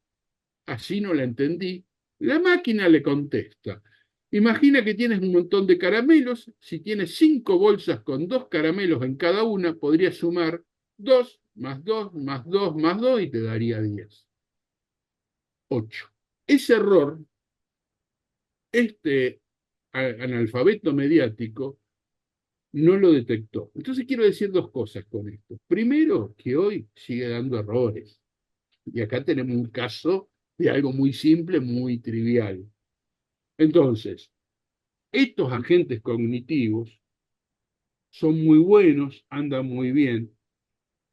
así no la entendí. La máquina le contesta. Imagina que tienes un montón de caramelos. Si tienes 5 bolsas con 2 caramelos en cada una, podrías sumar 2 más 2 más 2 más 2 y te daría 10. 8. Ese error, este analfabeto mediático, no lo detectó. Entonces quiero decir dos cosas con esto. Primero, que hoy sigue dando errores. Y acá tenemos un caso de algo muy simple, muy trivial. Entonces, estos agentes cognitivos son muy buenos, andan muy bien,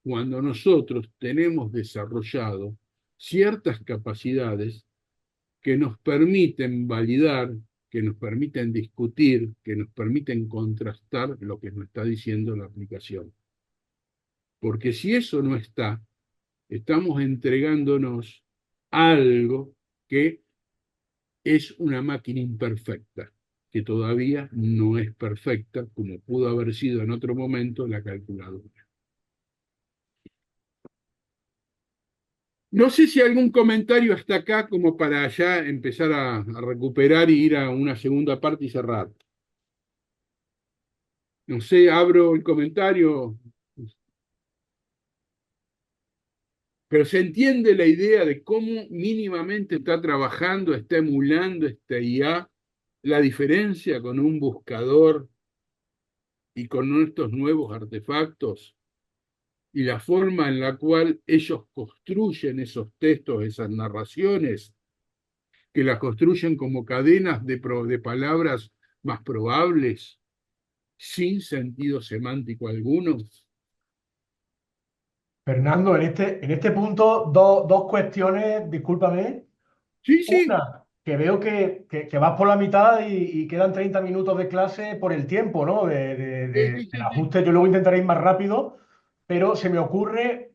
cuando nosotros tenemos desarrollado ciertas capacidades que nos permiten validar, que nos permiten discutir, que nos permiten contrastar lo que nos está diciendo la aplicación. Porque si eso no está, estamos entregándonos algo que es una máquina imperfecta, que todavía no es perfecta, como pudo haber sido en otro momento la calculadora. No sé si algún comentario hasta acá como para ya empezar a recuperar y ir a una segunda parte y cerrar. No sé, abro el comentario, pero se entiende la idea de cómo mínimamente está trabajando, está emulando esta IA, la diferencia con un buscador y con estos nuevos artefactos y la forma en la cual ellos construyen esos textos, esas narraciones, que las construyen como cadenas de palabras más probables, sin sentido semántico alguno. Fernando, en este punto, dos cuestiones, discúlpame. Sí, sí, Una, que veo que vas por la mitad y quedan 30 minutos de clase por el tiempo, ¿no? sí, sí, Del sí, sí. ajuste. Yo luego intentaré ir más rápido, pero se me ocurre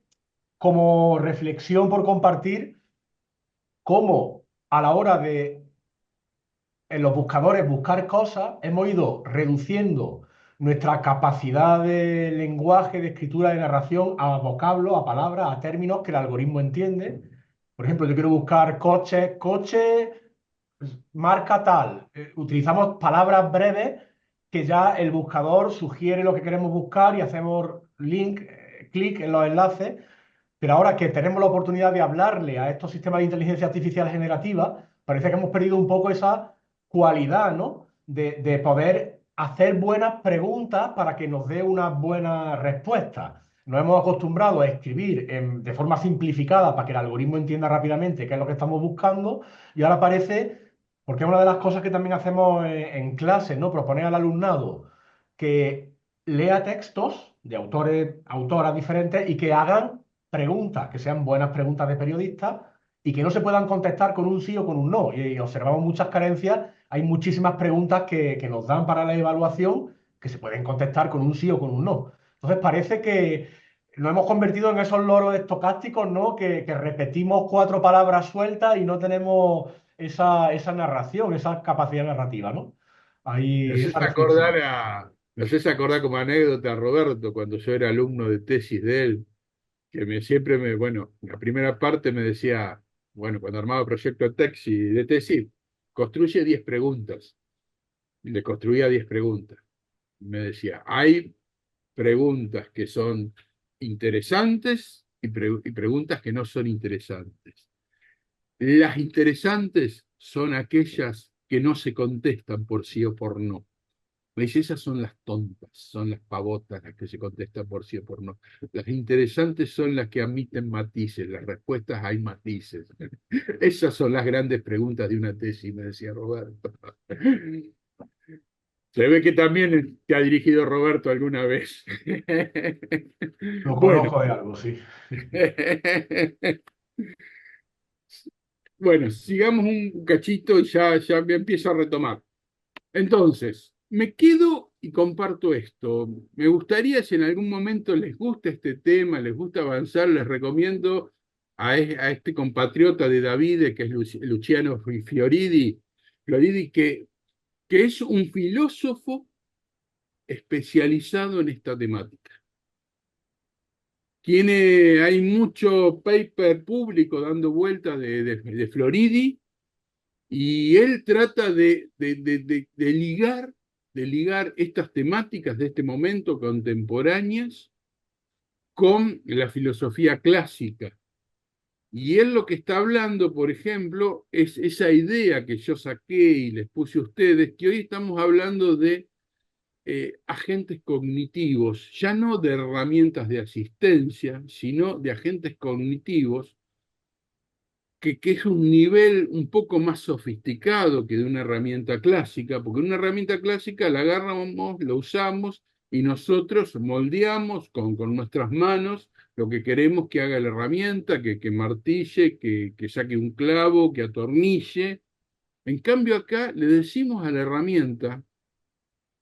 como reflexión por compartir cómo a la hora de en los buscadores buscar cosas, hemos ido reduciendo nuestra capacidad de lenguaje, de escritura, de narración a vocablos, a palabras, a términos que el algoritmo entiende. Por ejemplo, yo quiero buscar coche, marca tal. Utilizamos palabras breves que ya el buscador sugiere lo que queremos buscar y hacemos link, clic en los enlaces. Pero ahora que tenemos la oportunidad de hablarle a estos sistemas de inteligencia artificial generativa, parece que hemos perdido un poco esa cualidad, ¿no? De poder hacer buenas preguntas para que nos dé una buena respuesta. nos hemos acostumbrado a escribir de forma simplificada para que el algoritmo entienda rápidamente qué es lo que estamos buscando, y ahora parece, porque es una de las cosas que también hacemos en clase, ¿no? Proponer al alumnado que lea textos de autores, autoras diferentes y que hagan preguntas, que sean buenas preguntas de periodistas y que no se puedan contestar con un sí o con un no. Y observamos muchas carencias, hay muchísimas preguntas que nos dan para la evaluación que se pueden contestar con un sí o con un no. Entonces parece que nos hemos convertido en esos loros estocásticos, ¿no? Que repetimos cuatro palabras sueltas y no tenemos esa narración, esa capacidad narrativa, ¿no? Me Hay haces esa acordar reflexión. me haces acordar como anécdota a Roberto, cuando yo era alumno de tesis de él, que bueno, la primera parte me decía, bueno, cuando armaba proyecto de tesis, construye 10 preguntas. Y le construía 10 preguntas. Me decía, hay preguntas que son interesantes y preguntas que no son interesantes. Las interesantes son aquellas que no se contestan por sí o por no. Me dice, esas son las tontas, son las pavotas las que se contestan por sí o por no. Las interesantes son las que admiten matices, las respuestas hay matices. Esas son las grandes preguntas de una tesis, me decía Roberto. Se ve que también te ha dirigido Roberto alguna vez. Lo Bueno, conozco de algo, sí. bueno, sigamos un cachito y ya me empiezo a retomar. Entonces, me quedo y comparto esto. Me gustaría, si en algún momento les gusta este tema, les gusta avanzar, les recomiendo a este compatriota de David, que es Luciano Fioridi, que es un filósofo especializado en esta temática. Hay mucho paper público dando vueltas de Floridi, y él trata de ligar estas temáticas de este momento contemporáneas con la filosofía clásica. Y él lo que está hablando, por ejemplo, es esa idea que yo saqué y les puse a ustedes, que hoy estamos hablando de agentes cognitivos, ya no de herramientas de asistencia, sino de agentes cognitivos, que es un nivel un poco más sofisticado que de una herramienta clásica, porque una herramienta clásica la agarramos, la usamos y nosotros moldeamos con nuestras manos lo que queremos que haga la herramienta, que martille, que saque un clavo, que atornille. En cambio acá le decimos a la herramienta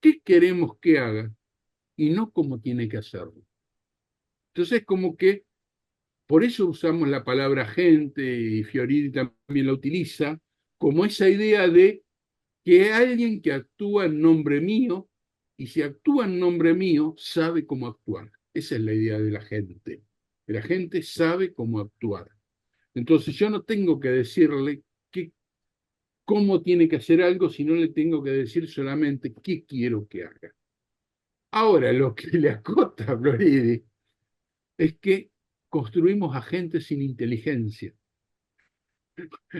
qué queremos que haga y no cómo tiene que hacerlo. Entonces, como que por eso usamos la palabra gente, y Fioriti también la utiliza, como esa idea de que alguien que actúa en nombre mío, y si actúa en nombre mío, sabe cómo actuar. Esa es la idea de la gente. La gente sabe cómo actuar. Entonces yo no tengo que decirle cómo tiene que hacer algo, sino le tengo que decir solamente qué quiero que haga. Ahora, lo que le acota a Floridi es que construimos agentes sin inteligencia,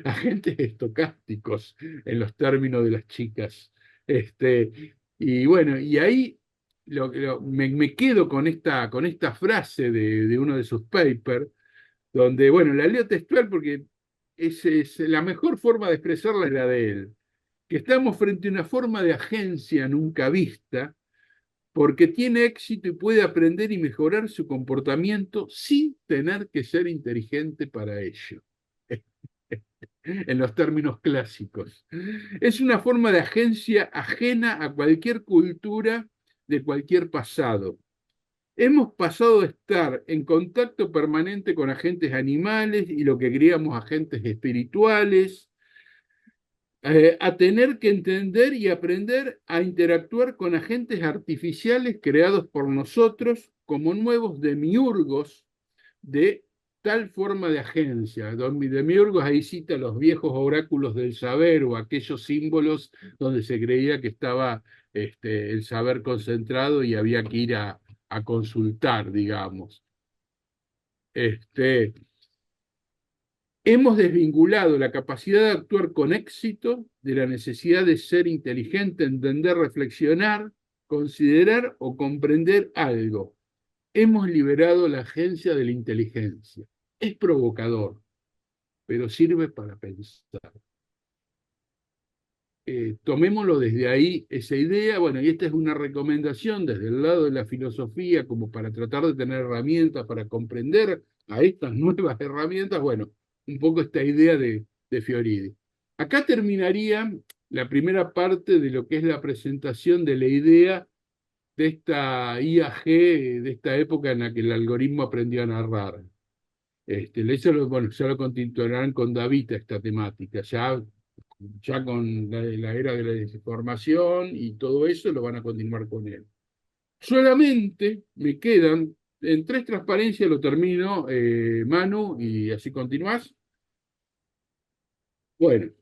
agentes estocásticos en los términos de las chicas. Y bueno, y ahí me quedo con esta frase de uno de sus papers, donde, bueno, la leo textual porque es la mejor forma de expresarla es la de él, que estamos frente a una forma de agencia nunca vista, porque tiene éxito y puede aprender y mejorar su comportamiento sin tener que ser inteligente para ello, en los términos clásicos. Es una forma de agencia ajena a cualquier cultura de cualquier pasado. Hemos pasado de estar en contacto permanente con agentes animales y lo que creíamos agentes espirituales, a tener que entender y aprender a interactuar con agentes artificiales creados por nosotros como nuevos demiurgos de tal forma de agencia. Demiurgos ahí cita los viejos oráculos del saber o aquellos símbolos donde se creía que estaba el saber concentrado y había que ir a consultar, digamos. Hemos desvinculado la capacidad de actuar con éxito de la necesidad de ser inteligente, entender, reflexionar, considerar o comprender algo. hemos liberado la agencia de la inteligencia. Es provocador, pero sirve para pensar. Tomémoslo desde ahí, esa idea, bueno, y esta es una recomendación desde el lado de la filosofía, como para tratar de tener herramientas para comprender a estas nuevas herramientas, bueno, un poco esta idea de Fioridi. Acá terminaría la primera parte de lo que es la presentación de la idea de esta IAG, de esta época en la que el algoritmo aprendió a narrar. Eso bueno, ya lo continuarán con David esta temática, ya con la era de la desinformación y todo eso lo van a continuar con él. Solamente me quedan, en 3 transparencias lo termino, Manu, y así continuás. Bueno,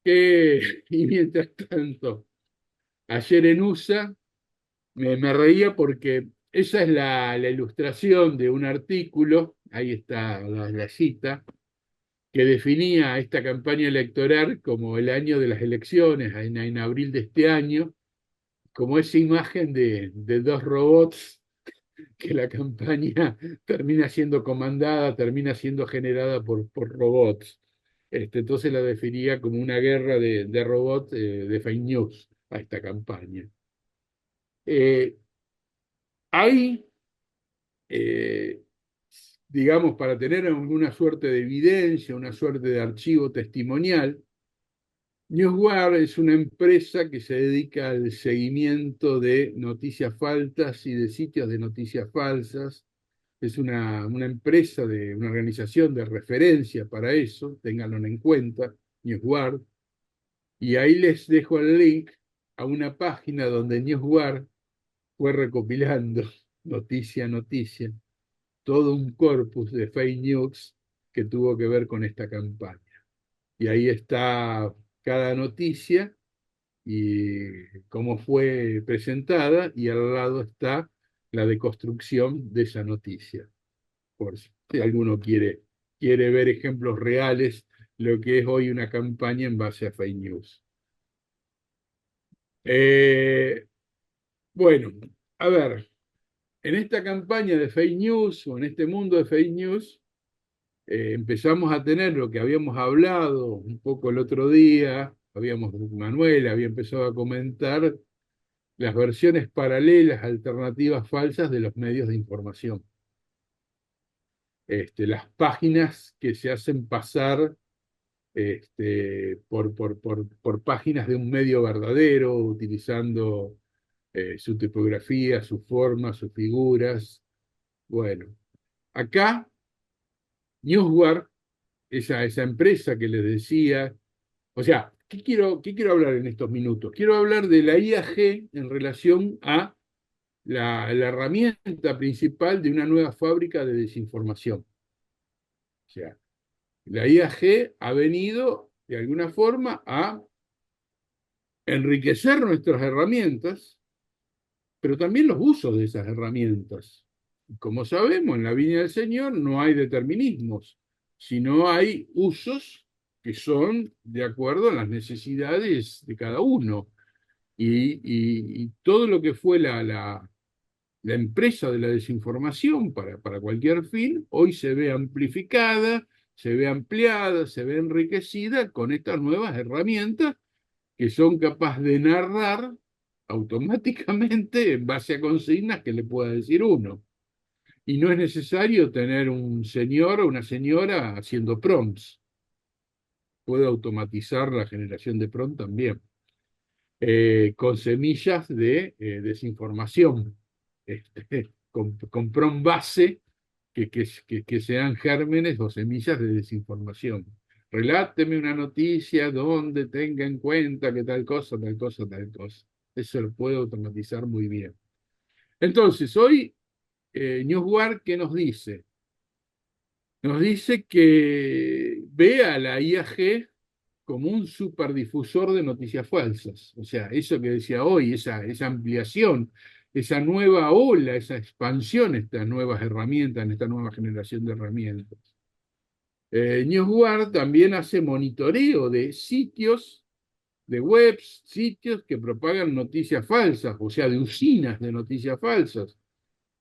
y mientras tanto, ayer en USA me reía porque esa es la ilustración de un artículo, ahí está la cita, que definía esta campaña electoral como el año de las elecciones, en abril de este año, como esa imagen de 2 robots que la campaña termina siendo comandada, termina siendo generada por robots. Entonces la definía como una guerra de robots de fake news a esta campaña. Ahí, eh, digamos, para tener alguna suerte de evidencia, una suerte de archivo testimonial, Newsguard es una empresa que se dedica al seguimiento de noticias falsas y de sitios de noticias falsas. Es una empresa, una organización de referencia para eso, ténganlo en cuenta, Newsguard. Y ahí les dejo el link a una página donde Newsguard fue recopilando noticia a noticia todo un corpus de fake news que tuvo que ver con esta campaña. Y ahí está cada noticia y cómo fue presentada, y al lado está la deconstrucción de esa noticia. Por si alguno quiere ver ejemplos reales, lo que es hoy una campaña en base a fake news. Bueno, a ver, en esta campaña de fake news o en este mundo de fake news, empezamos a tener lo que habíamos hablado un poco el otro día, Manuel había empezado a comentar las versiones paralelas, alternativas, falsas de los medios de información. Las páginas que se hacen pasar por páginas de un medio verdadero, utilizando su tipografía, su forma, sus figuras. Acá, Newsguard, esa empresa que les decía, o sea, ¿qué quiero hablar en estos minutos? Quiero hablar de la IAG en relación a la herramienta principal de una nueva fábrica de desinformación. O sea, la IAG ha venido de alguna forma a enriquecer nuestras herramientas, pero también los usos de esas herramientas. Como sabemos, en la viña del Señor no hay determinismos, sino hay usos que son de acuerdo a las necesidades de cada uno. Y todo lo que fue la empresa de la desinformación para cualquier fin, hoy se ve amplificada, se ve ampliada, se ve enriquecida con estas nuevas herramientas que son capaces de narrar automáticamente en base a consignas que le pueda decir uno. Y no es necesario tener un señor o una señora haciendo prompts. Puede automatizar la generación de prompt también. Con semillas de desinformación, con prompt base que sean gérmenes o semillas de desinformación. Reláteme una noticia donde tenga en cuenta que tal cosa, tal cosa, tal cosa. Eso lo puede automatizar muy bien. Entonces, hoy, Newsguard, ¿qué nos dice? Nos dice que ve a la IAG como un superdifusor de noticias falsas. O sea, eso que decía hoy, esa ampliación, esa nueva ola, esa expansión, estas nuevas herramientas, en esta nueva generación de herramientas. Newsguard también hace monitoreo de sitios, de webs, sitios que propagan noticias falsas, o sea, de usinas de noticias falsas.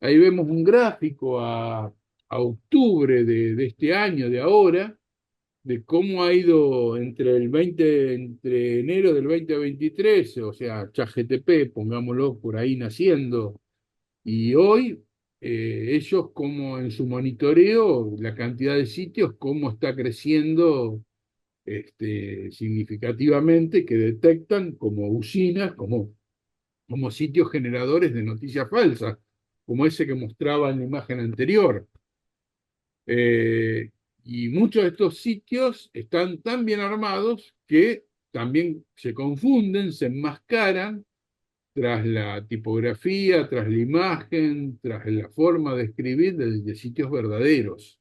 Ahí vemos un gráfico a octubre de este año, de ahora, de cómo ha ido entre enero del 2023, o sea, ChatGPT, pongámoslo por ahí naciendo, y hoy, ellos como en su monitoreo, la cantidad de sitios, cómo está creciendo significativamente, que detectan como usinas, como sitios generadores de noticias falsas, como ese que mostraba en la imagen anterior. Eh, y muchos de estos sitios están tan bien armados que también se confunden, se enmascaran tras la tipografía, tras la imagen, tras la forma de escribir de sitios verdaderos.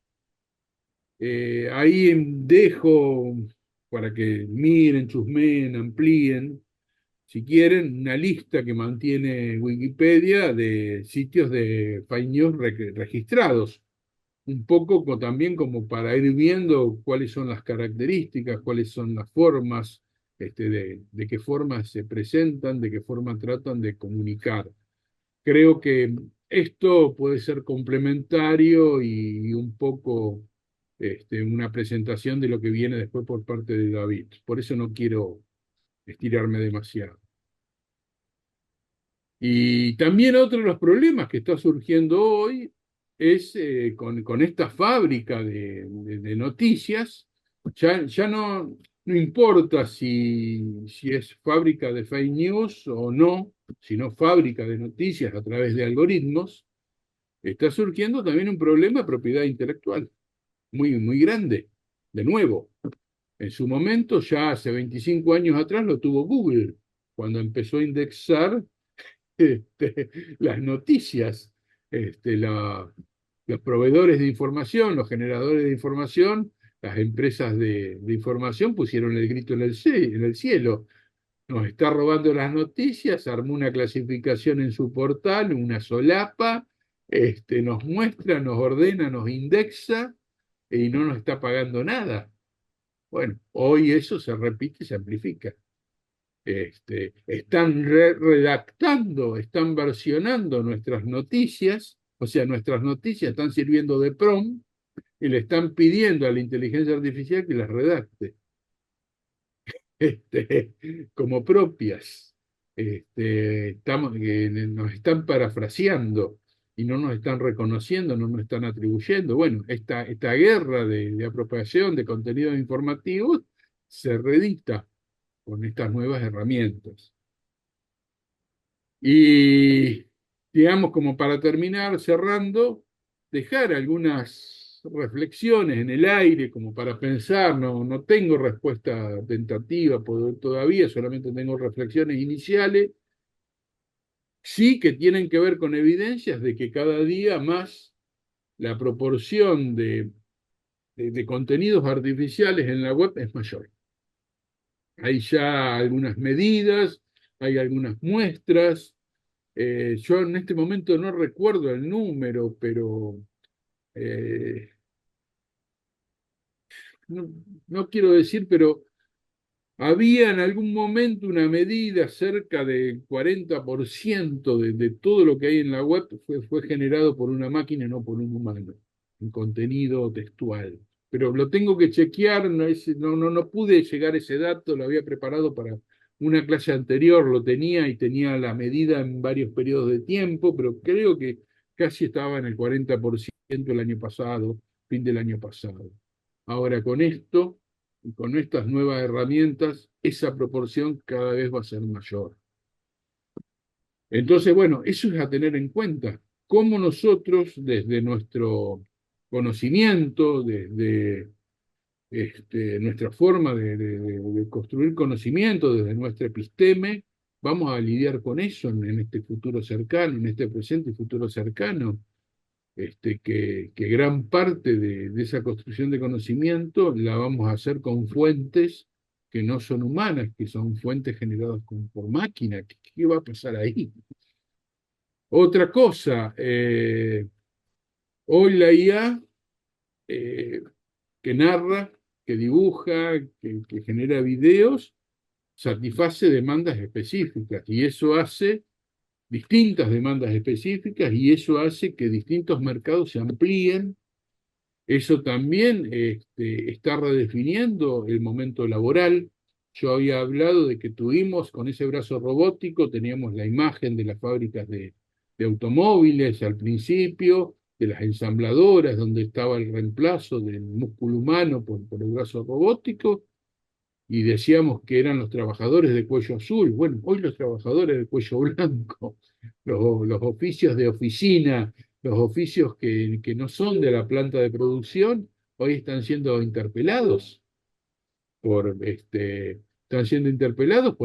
Ahí dejo para que miren, chusmeen, amplíen, si quieren, una lista que mantiene Wikipedia de sitios de fake news registrados, un poco también como para ir viendo cuáles son las características, cuáles son las formas, de qué forma se presentan, de qué forma tratan de comunicar. Creo que esto puede ser complementario y un poco una presentación de lo que viene después por parte de David. Por eso no quiero estirarme demasiado. Y también otro de los problemas que está surgiendo hoy es con esta fábrica de noticias, ya no importa si es fábrica de fake news o no, sino fábrica de noticias a través de algoritmos, está surgiendo también un problema de propiedad intelectual muy, muy grande. De nuevo, en su momento, ya hace 25 años atrás, lo tuvo Google, cuando empezó a indexar las noticias, los proveedores de información, los generadores de información, las empresas de información pusieron el grito en el cielo. Nos está robando las noticias, armó una clasificación en su portal, una solapa, nos muestra, nos ordena, nos indexa y no nos está pagando nada. Bueno, hoy eso se repite y se amplifica. Están redactando, están versionando nuestras noticias, o sea, nuestras noticias están sirviendo de prompt y le están pidiendo a la inteligencia artificial que las redacte este, como propias. Nos están parafraseando y no nos están reconociendo, no nos están atribuyendo. Bueno, esta guerra de apropiación de contenidos informativos se redicta con estas nuevas herramientas. Y, digamos, como para terminar, cerrando, dejar algunas reflexiones en el aire como para pensar, no tengo respuesta tentativa todavía, solamente tengo reflexiones iniciales, sí que tienen que ver con evidencias de que cada día más la proporción de contenidos artificiales en la web es mayor. Hay ya algunas medidas, hay algunas muestras. Yo en este momento no recuerdo el número, pero eh, no, no quiero decir, pero había en algún momento una medida cerca del 40% de todo lo que hay en la web fue generado por una máquina, no por un humano, en contenido textual. Pero lo tengo que chequear, no pude llegar a ese dato, lo había preparado para una clase anterior, lo tenía y tenía la medida en varios periodos de tiempo, pero creo que casi estaba en el 40% el año pasado, fin del año pasado. Ahora con esto y con estas nuevas herramientas, esa proporción cada vez va a ser mayor. Entonces, bueno, eso es a tener en cuenta. Cómo nosotros, desde nuestro conocimiento, desde nuestra forma de construir conocimiento, desde nuestra episteme, vamos a lidiar con eso en este futuro cercano, en este presente y futuro cercano. Que gran parte de esa construcción de conocimiento la vamos a hacer con fuentes que no son humanas, que son fuentes generadas por máquina. ¿Qué va a pasar ahí? Otra cosa, hoy la IA eh, que narra, que dibuja, que genera videos, satisface demandas específicas y eso hace distintas demandas específicas y eso hace que distintos mercados se amplíen. Eso también está redefiniendo el momento laboral. Yo había hablado de que tuvimos con ese brazo robótico, teníamos la imagen de las fábricas de automóviles al principio, de las ensambladoras, donde estaba el reemplazo del músculo humano por el brazo robótico, y decíamos que eran los trabajadores de cuello azul. Bueno, hoy los trabajadores de cuello blanco, los oficios de oficina, los oficios que no son de la planta de producción, hoy están siendo interpelados por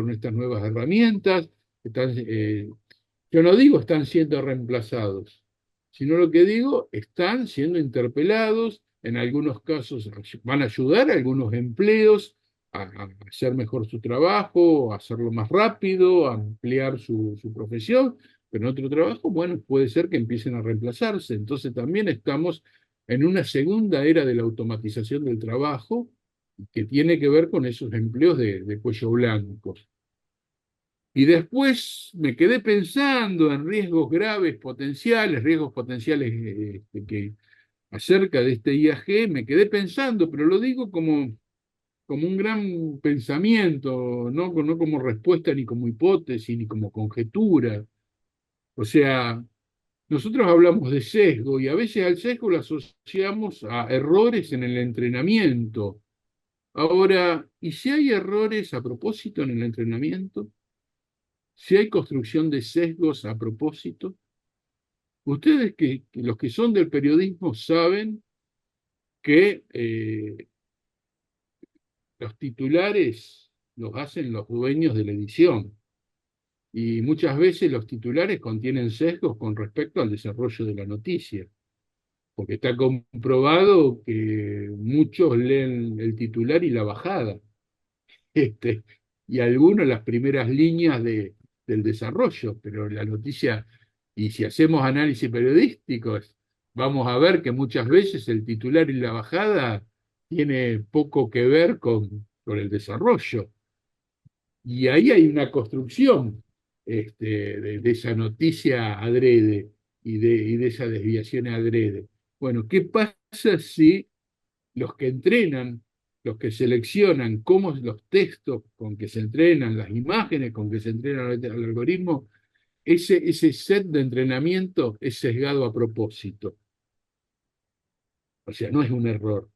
nuestras nuevas herramientas. Yo no digo están siendo reemplazados, sino lo que digo, están siendo interpelados, en algunos casos van a ayudar a algunos empleos a hacer mejor su trabajo, a hacerlo más rápido, a ampliar su profesión, pero en otro trabajo, bueno, puede ser que empiecen a reemplazarse. Entonces también estamos en una segunda era de la automatización del trabajo que tiene que ver con esos empleos de cuello blanco. Y después me quedé pensando en riesgos potenciales acerca de este IAG, me quedé pensando, pero lo digo como un gran pensamiento, no como respuesta, ni como hipótesis, ni como conjetura. O sea, nosotros hablamos de sesgo y a veces al sesgo lo asociamos a errores en el entrenamiento. Ahora, ¿y si hay errores a propósito en el entrenamiento? Si hay construcción de sesgos a propósito, ustedes que los que son del periodismo saben que los titulares los hacen los dueños de la edición y muchas veces los titulares contienen sesgos con respecto al desarrollo de la noticia, porque está comprobado que muchos leen el titular y la bajada, este, y algunos las primeras líneas del desarrollo, pero la noticia, y si hacemos análisis periodísticos, vamos a ver que muchas veces el titular y la bajada tiene poco que ver con el desarrollo. Y ahí hay una construcción de esa noticia adrede y de esa desviación adrede. Bueno, ¿qué pasa si los que entrenan, los que seleccionan cómo los textos con que se entrenan, las imágenes con que se entrenan al algoritmo, ese set de entrenamiento es sesgado a propósito? O sea, no es un error,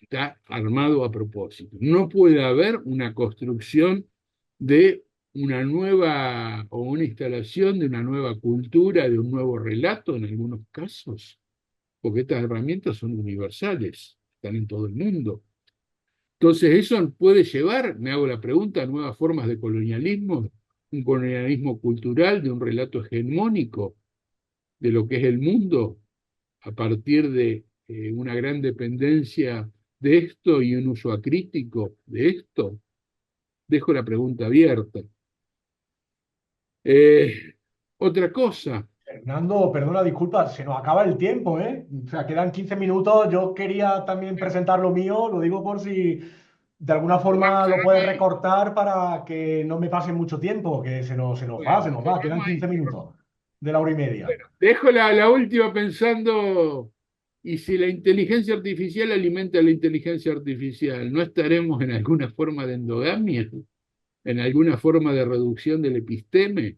está armado a propósito. No puede haber una construcción de una nueva o una instalación de una nueva cultura, de un nuevo relato en algunos casos, porque estas herramientas son universales, están en todo el mundo. Entonces, eso puede llevar, me hago la pregunta, a nuevas formas de colonialismo, un colonialismo cultural, de un relato hegemónico de lo que es el mundo, a partir de una gran dependencia de esto y un uso acrítico de esto. Dejo la pregunta abierta. Eh, Otra cosa. Fernando, perdona, disculpa, se nos acaba el tiempo, ¿eh? O sea, quedan 15 minutos. Yo quería también presentar lo mío, lo digo por si de alguna forma lo puedes recortar para que no me pase mucho tiempo, que Bueno, se nos va. Quedan dejamos 15 ahí. minutos de la hora y media. Bueno, dejo la última pensando, y si la inteligencia artificial alimenta la inteligencia artificial, ¿no estaremos en alguna forma de endogamia? ¿En alguna forma de reducción del episteme?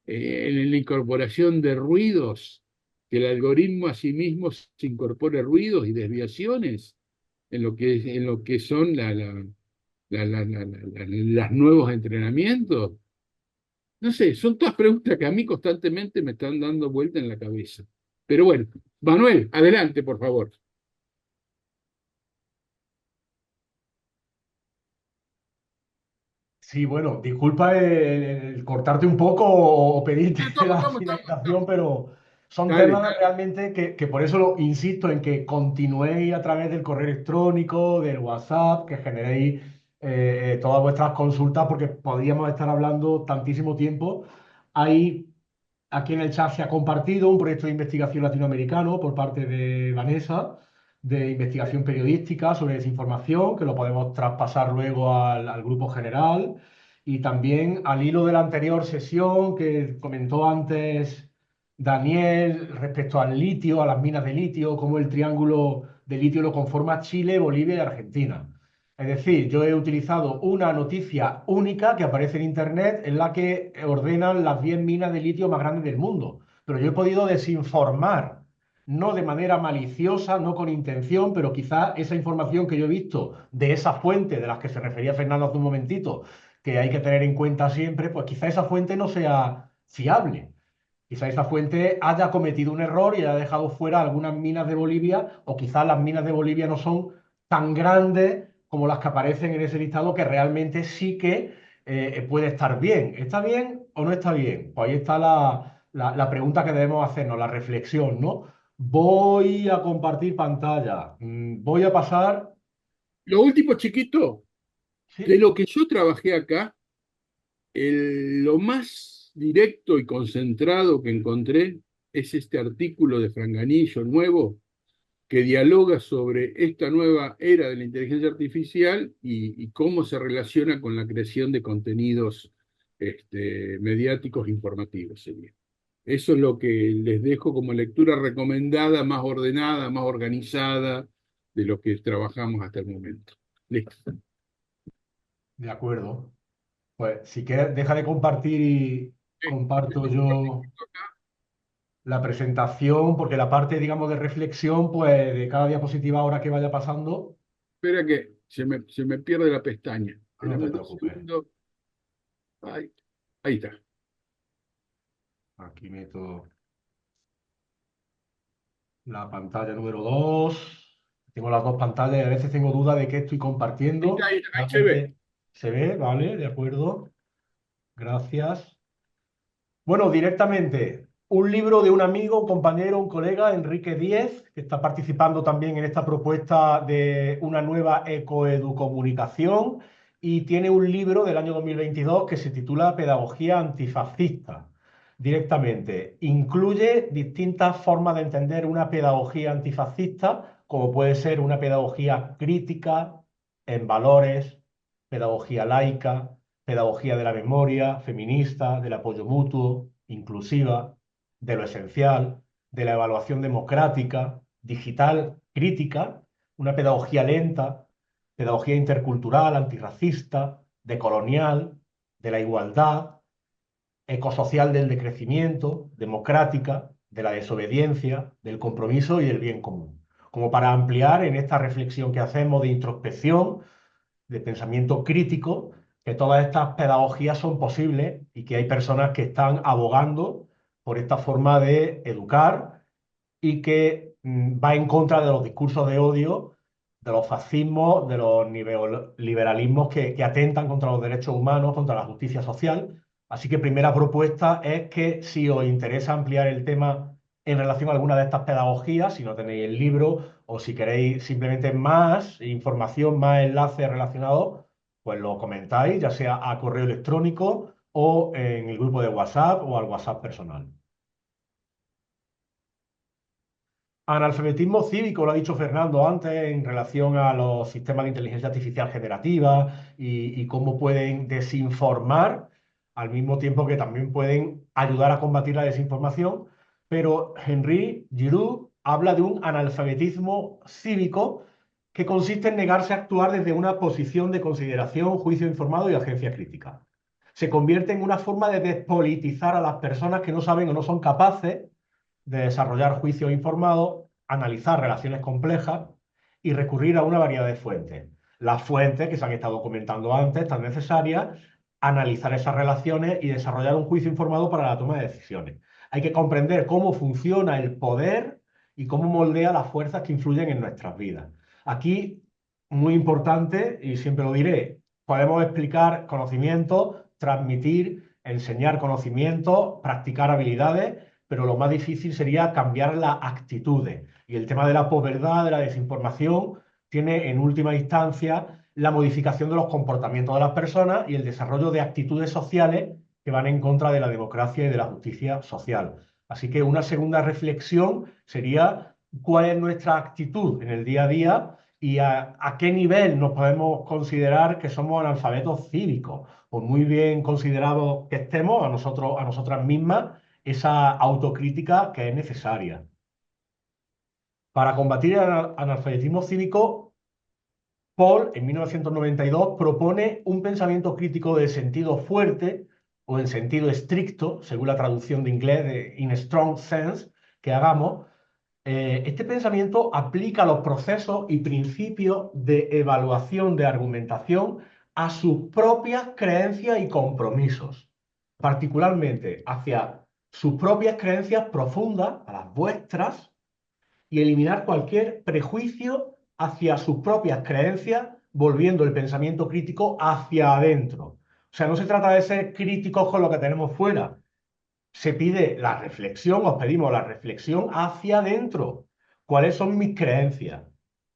En la incorporación de ruidos, que el algoritmo a sí mismo se incorpore ruidos y desviaciones en lo que son los nuevos entrenamientos. No sé, son todas preguntas que a mí constantemente me están dando vuelta en la cabeza. Pero bueno, Manuel, adelante, por favor. Sí, bueno, disculpa el cortarte un poco o pedirte No, toma, la toma, toma, finalización, toma. pero son Dale, temas realmente que por eso insisto en que continuéis a través del correo electrónico, del WhatsApp, que generéis todas vuestras consultas, porque podríamos estar hablando tantísimo tiempo. Hay Aquí en el chat se ha compartido un proyecto de investigación latinoamericano por parte de Vanessa, de dale. investigación periodística sobre desinformación, que lo podemos traspasar luego al grupo general. Y también al hilo de la anterior sesión que comentó antes Daniel respecto al litio, a las minas de litio, cómo el triángulo de litio lo conforma Chile, Bolivia y Argentina. Es decir, yo he utilizado una noticia única que aparece en Internet en la que ordenan las 10 minas de litio más grandes del mundo. Pero yo he podido desinformar, no de manera maliciosa, no con intención, pero quizá esa información que yo he visto de esa fuente de las que se refería Fernando hace un momentito, que hay que tener en cuenta siempre, pues quizá esa fuente no sea fiable. Quizá esa fuente haya cometido un error y haya dejado fuera algunas minas de Bolivia, o quizás las minas de Bolivia no son tan grandes como las que aparecen en ese listado, que realmente sí que puede estar bien. ¿Está bien o no está bien? Pues ahí está la pregunta que debemos hacernos, la reflexión, ¿no? Voy a compartir pantalla. Voy a pasar. Lo último, chiquito, de Sí, lo que yo trabajé acá, lo más directo y concentrado que encontré es este artículo de Franganillo nuevo que dialoga sobre esta nueva era de la inteligencia artificial y cómo se relaciona con la creación de contenidos mediáticos informativos. Sería. Eso es lo que les dejo como lectura recomendada, más ordenada, más organizada de lo que trabajamos hasta el momento. Listo. de acuerdo. Pues si quieres, deja de compartir y comparto yo la presentación, porque la parte, digamos, de reflexión, pues de cada diapositiva ahora que vaya pasando, Espera que se me pierde la pestaña. no te Espérame dos preocupes. segundos. Ahí, ahí está. Aquí meto la pantalla número 2. Tengo las dos pantallas y a veces tengo duda de qué estoy Ahí está, compartiendo. ahí se ve. Realmente se ve, ¿vale? De acuerdo. Gracias. Bueno, directamente, un libro de un amigo, un compañero, un colega, Enrique Díez, que está participando también en esta propuesta de una nueva ecoeducomunicación y tiene un libro del año 2022 que se titula Pedagogía antifascista. Directamente, incluye distintas formas de entender una pedagogía antifascista, como puede ser una pedagogía crítica en valores, pedagogía laica, pedagogía de la memoria, feminista, del apoyo mutuo, inclusiva, de lo esencial, de la evaluación democrática, digital, crítica, una pedagogía lenta, pedagogía intercultural, antirracista, decolonial, de la igualdad, ecosocial del decrecimiento, democrática, de la desobediencia, del compromiso y del bien común. Como para ampliar en esta reflexión que hacemos de introspección, de pensamiento crítico, que todas estas pedagogías son posibles y que hay personas que están abogando por esta forma de educar y que va en contra de los discursos de odio, de los fascismos, de los neoliberalismos que atentan contra los derechos humanos, contra la justicia social. Así que primera propuesta es que si os interesa ampliar el tema en relación a alguna de estas pedagogías, si no tenéis el libro o si queréis simplemente más información, más enlaces relacionados, pues lo comentáis, ya sea a correo electrónico o en el grupo de WhatsApp o al WhatsApp personal. Analfabetismo cívico, lo ha dicho Fernando antes, en relación a los sistemas de inteligencia artificial generativa y cómo pueden desinformar, al mismo tiempo que también pueden ayudar a combatir la desinformación. Pero Henri Giroux habla de un analfabetismo cívico que consiste en negarse a actuar desde una posición de consideración, juicio informado y agencia crítica. Se convierte en una forma de despolitizar a las personas que no saben o no son capaces de desarrollar juicios informados, analizar relaciones complejas y recurrir a una variedad de fuentes. Las fuentes que se han estado comentando antes, tan necesarias, analizar esas relaciones y desarrollar un juicio informado para la toma de decisiones. Hay que comprender cómo funciona el poder y cómo moldea las fuerzas que influyen en nuestras vidas. Aquí, muy importante, y siempre lo diré, podemos explicar conocimientos, transmitir, enseñar conocimientos, practicar habilidades, pero lo más difícil sería cambiar las actitudes. Y el tema de la posverdad, de la desinformación, tiene en última instancia la modificación de los comportamientos de las personas y el desarrollo de actitudes sociales que van en contra de la democracia y de la justicia social. Así que una segunda reflexión sería cuál es nuestra actitud en el día a día y a qué nivel nos podemos considerar que somos analfabetos cívicos, por muy bien considerados que estemos a nosotros, a nosotras mismas, esa autocrítica que es necesaria. Para combatir el analfabetismo cívico, Paul, en 1992, propone un pensamiento crítico de sentido fuerte o en sentido estricto, según la traducción de inglés de in strong sense que hagamos. Este pensamiento aplica los procesos y principios de evaluación de argumentación a sus propias creencias y compromisos, particularmente hacia sus propias creencias profundas, a las vuestras, y eliminar cualquier prejuicio hacia sus propias creencias, volviendo el pensamiento crítico hacia adentro. O sea, no se trata de ser críticos con lo que tenemos fuera. Se pide la reflexión, os pedimos la reflexión hacia adentro. ¿Cuáles son mis creencias?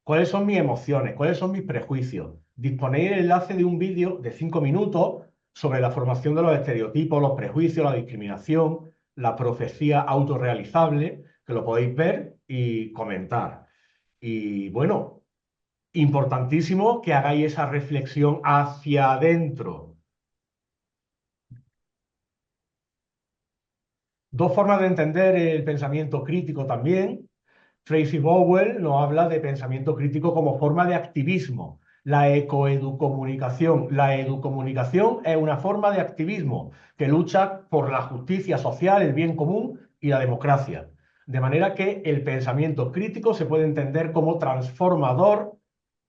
¿Cuáles son mis emociones? ¿Cuáles son mis prejuicios? Disponéis el enlace de un vídeo de 5 minutos sobre la formación de los estereotipos, los prejuicios, la discriminación, la profecía autorrealizable, que lo podéis ver y comentar. Y bueno, importantísimo que hagáis esa reflexión hacia adentro. Dos formas de entender el pensamiento crítico también. Tracy Bowell nos habla de pensamiento crítico como forma de activismo. La ecoeducomunicación. La educomunicación es una forma de activismo que lucha por la justicia social, el bien común y la democracia. De manera que el pensamiento crítico se puede entender como transformador,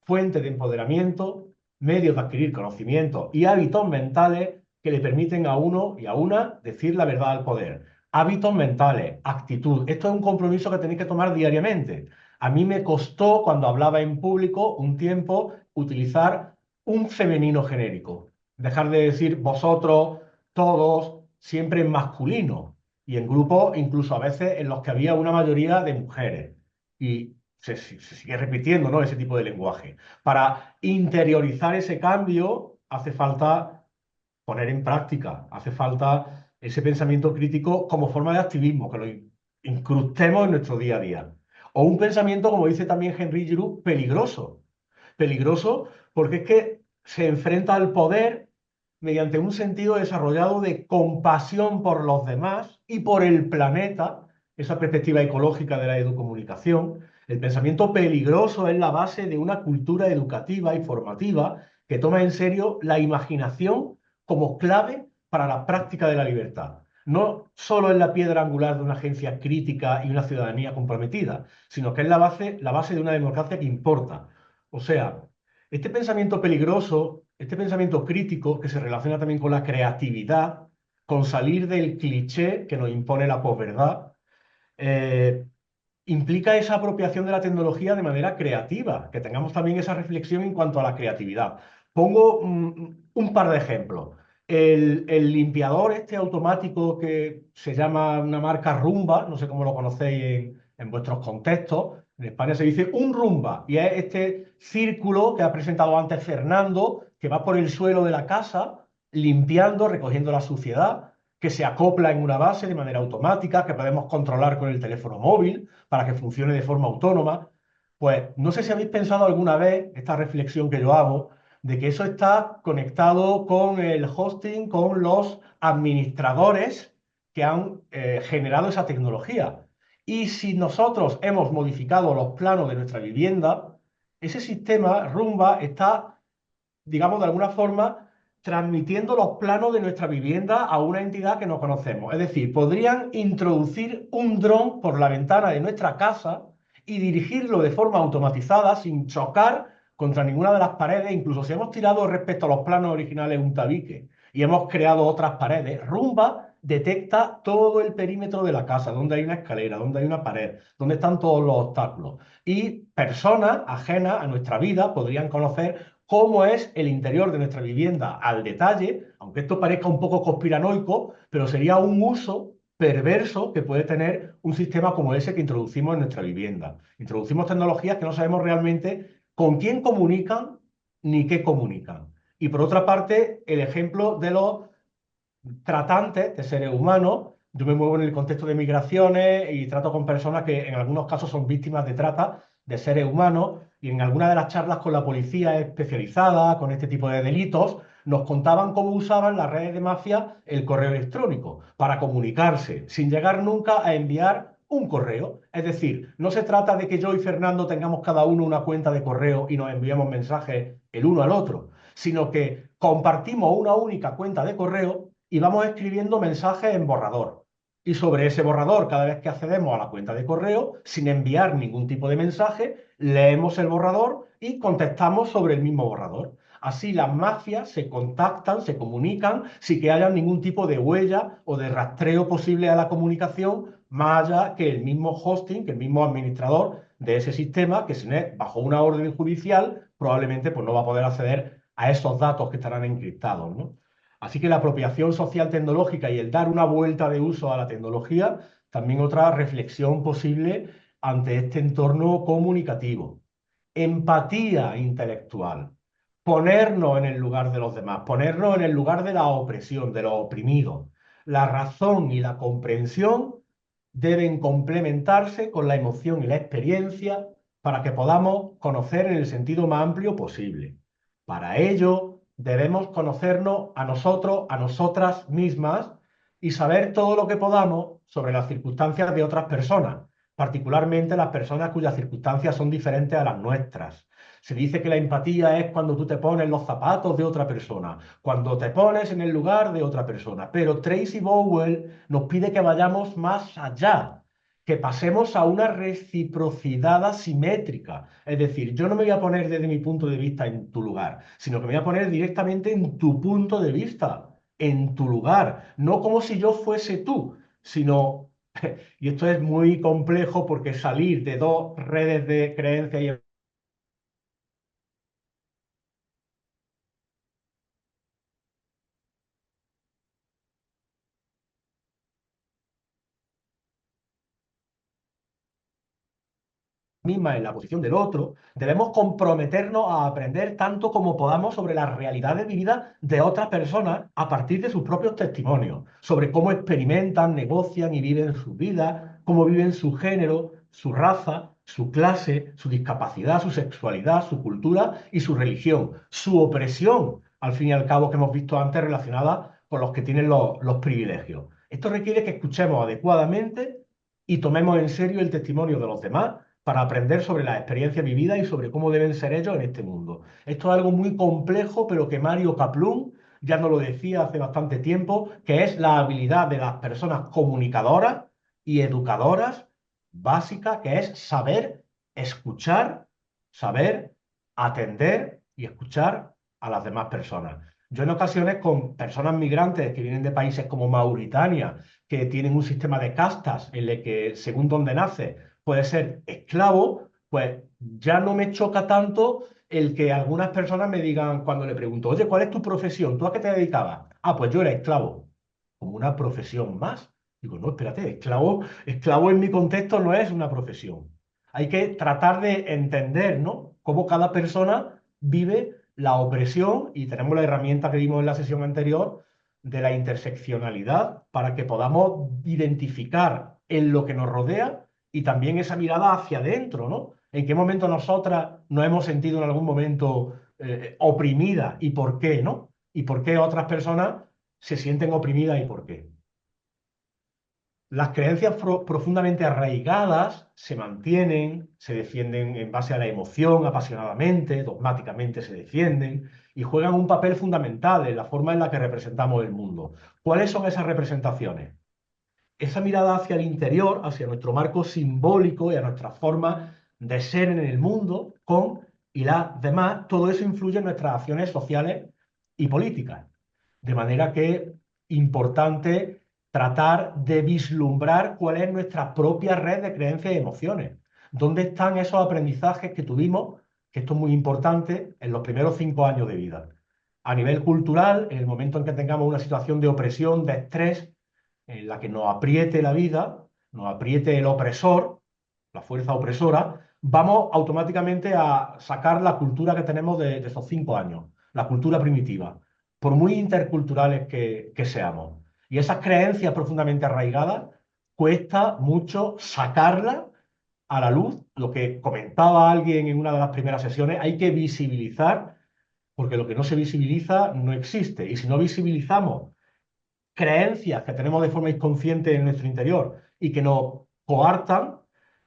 fuente de empoderamiento, medio de adquirir conocimientos y hábitos mentales que le permiten a uno y a una decir la verdad al poder. Hábitos mentales, actitud. Esto es un compromiso que tenéis que tomar diariamente. A mí me costó, cuando hablaba en público, un tiempo utilizar un femenino genérico. Dejar de decir vosotros, todos, siempre en masculino. Y en grupos, incluso a veces en los que había una mayoría de mujeres. Y se sigue repitiendo, ¿no? Ese tipo de lenguaje. Para interiorizar ese cambio hace falta poner en práctica, hace falta ese pensamiento crítico como forma de activismo, que lo incrustemos en nuestro día a día. O un pensamiento, como dice también Henry Giroux, peligroso. Peligroso porque es que se enfrenta al poder mediante un sentido desarrollado de compasión por los demás y por el planeta, esa perspectiva ecológica de la educomunicación. El pensamiento peligroso es la base de una cultura educativa y formativa que toma en serio la imaginación como clave para la práctica de la libertad. No solo es la piedra angular de una agencia crítica y una ciudadanía comprometida, sino que es la base de una democracia que importa. O sea, este pensamiento peligroso, este pensamiento crítico que se relaciona también con la creatividad, con salir del cliché que nos impone la posverdad, eh, implica esa apropiación de la tecnología de manera creativa, que tengamos también esa reflexión en cuanto a la creatividad. Pongo un par de ejemplos. El limpiador este automático que se llama una marca Rumba, no sé cómo lo conocéis en vuestros contextos, en España se dice un Rumba, y es este círculo que ha presentado antes Fernando, que va por el suelo de la casa, limpiando, recogiendo la suciedad, que se acopla en una base de manera automática, que podemos controlar con el teléfono móvil para que funcione de forma autónoma. Pues no sé si habéis pensado alguna vez, esta reflexión que yo hago, de que eso está conectado con el hosting, con los administradores que han generado esa tecnología. Y si nosotros hemos modificado los planos de nuestra vivienda, ese sistema Rumba está, digamos, de alguna forma transmitiendo los planos de nuestra vivienda a una entidad que no conocemos. Es decir, podrían introducir un dron por la ventana de nuestra casa y dirigirlo de forma automatizada sin chocar contra ninguna de las paredes, incluso si hemos tirado respecto a los planos originales un tabique y hemos creado otras paredes, Rumba detecta todo el perímetro de la casa, donde hay una escalera, donde hay una pared, donde están todos los obstáculos. Y personas ajenas a nuestra vida podrían conocer cómo es el interior de nuestra vivienda al detalle, aunque esto parezca un poco conspiranoico, pero sería un uso perverso que puede tener un sistema como ese que introducimos en nuestra vivienda. Introducimos tecnologías que no sabemos realmente con quién comunican ni qué comunican. Y por otra parte, el ejemplo de los tratantes de seres humanos. Yo me muevo en el contexto de migraciones y trato con personas que en algunos casos son víctimas de trata de seres humanos, y en alguna de las charlas con la policía especializada, con este tipo de delitos, nos contaban cómo usaban las redes de mafia el correo electrónico para comunicarse, sin llegar nunca a enviar un correo. Es decir, no se trata de que yo y Fernando tengamos cada uno una cuenta de correo y nos enviemos mensajes el uno al otro, sino que compartimos una única cuenta de correo y vamos escribiendo mensajes en borrador. Y sobre ese borrador, cada vez que accedemos a la cuenta de correo, sin enviar ningún tipo de mensaje, leemos el borrador y contestamos sobre el mismo borrador. Así las mafias se contactan, se comunican sin que haya ningún tipo de huella o de rastreo posible a la comunicación, más allá que el mismo hosting, que el mismo administrador de ese sistema, que si no es bajo una orden judicial, probablemente pues, no va a poder acceder a esos datos que estarán encriptados, ¿no? Así que la apropiación social tecnológica y el dar una vuelta de uso a la tecnología, también otra reflexión posible ante este entorno comunicativo. Empatía intelectual, ponernos en el lugar de los demás, ponernos en el lugar de la opresión, de los oprimidos. La razón y la comprensión deben complementarse con la emoción y la experiencia para que podamos conocer en el sentido más amplio posible. Para ello, debemos conocernos a nosotros, a nosotras mismas y saber todo lo que podamos sobre las circunstancias de otras personas, particularmente las personas cuyas circunstancias son diferentes a las nuestras. Se dice que la empatía es cuando tú te pones en los zapatos de otra persona, cuando te pones en el lugar de otra persona. Pero Tracy Bowell nos pide que vayamos más allá, que pasemos a una reciprocidad asimétrica. Es decir, yo no me voy a poner desde mi punto de vista en tu lugar, sino que me voy a poner directamente en tu punto de vista, en tu lugar, no como si yo fuese tú, sino, y esto es muy complejo porque salir de dos redes de creencias y misma en la posición del otro, debemos comprometernos a aprender tanto como podamos sobre las realidades vividas de otras personas a partir de sus propios testimonios, sobre cómo experimentan, negocian y viven sus vidas, cómo viven su género, su raza, su clase, su discapacidad, su sexualidad, su cultura y su religión, su opresión, al fin y al cabo, que hemos visto antes relacionada con los que tienen los privilegios. Esto requiere que escuchemos adecuadamente y tomemos en serio el testimonio de los demás para aprender sobre las experiencias vividas y sobre cómo deben ser ellos en este mundo. Esto es algo muy complejo, pero que Mario Kaplun ya nos lo decía hace bastante tiempo, que es la habilidad de las personas comunicadoras y educadoras básica, que es saber escuchar, saber atender y escuchar a las demás personas. Yo en ocasiones con personas migrantes que vienen de países como Mauritania, que tienen un sistema de castas en el que según donde nace puede ser esclavo, pues ya no me choca tanto el que algunas personas me digan cuando le pregunto, oye, ¿cuál es tu profesión? ¿Tú a qué te dedicabas? Ah, pues yo era esclavo. Como una profesión más. Digo, no, espérate, esclavo en mi contexto no es una profesión. Hay que tratar de entender, ¿no? Cómo cada persona vive la opresión y tenemos la herramienta que vimos en la sesión anterior de la interseccionalidad para que podamos identificar en lo que nos rodea y también esa mirada hacia adentro, ¿no? ¿En qué momento nosotras nos hemos sentido en algún momento oprimidas y por qué, ¿no? ¿Y por qué otras personas se sienten oprimidas y por qué? Las creencias profundamente arraigadas se mantienen, se defienden en base a la emoción, apasionadamente, dogmáticamente se defienden y juegan un papel fundamental en la forma en la que representamos el mundo. ¿Cuáles son esas representaciones? Esa mirada hacia el interior, hacia nuestro marco simbólico y a nuestra forma de ser en el mundo con y las demás, todo eso influye en nuestras acciones sociales y políticas. De manera que importante tratar de vislumbrar cuál es nuestra propia red de creencias y emociones. ¿Dónde están esos aprendizajes que tuvimos? Que esto es muy importante en los primeros 5 años de vida. A nivel cultural, en el momento en que tengamos una situación de opresión, de estrés, en la que nos apriete la vida, nos apriete el opresor, la fuerza opresora, vamos automáticamente a sacar la cultura que tenemos de esos 5 años, la cultura primitiva, por muy interculturales que seamos. Y esas creencias profundamente arraigadas, cuesta mucho sacarlas a la luz lo que comentaba alguien en una de las primeras sesiones, hay que visibilizar, porque lo que no se visibiliza no existe. Y si no visibilizamos creencias que tenemos de forma inconsciente en nuestro interior y que nos coartan,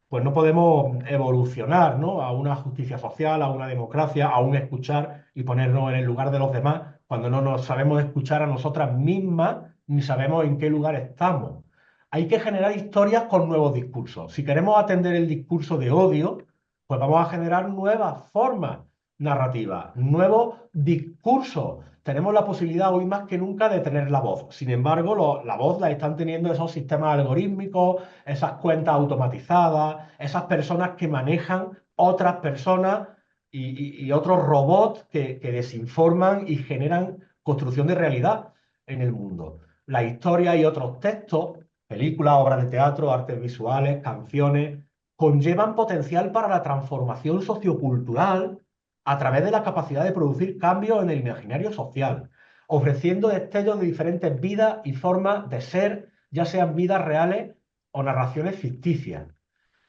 pues no podemos evolucionar, ¿no? A una justicia social, a una democracia, a un escuchar y ponernos en el lugar de los demás cuando no nos sabemos escuchar a nosotras mismas ni sabemos en qué lugar estamos. Hay que generar historias con nuevos discursos. Si queremos atender el discurso de odio, pues vamos a generar nuevas formas narrativas, nuevos discursos. Tenemos la posibilidad hoy más que nunca de tener la voz. Sin embargo, la voz la están teniendo esos sistemas algorítmicos, esas cuentas automatizadas, esas personas que manejan otras personas y otros robots que desinforman y generan construcción de realidad en el mundo. La historia y otros textos, películas, obras de teatro, artes visuales, canciones, conllevan potencial para la transformación sociocultural a través de la capacidad de producir cambios en el imaginario social, ofreciendo destellos de diferentes vidas y formas de ser, ya sean vidas reales o narraciones ficticias.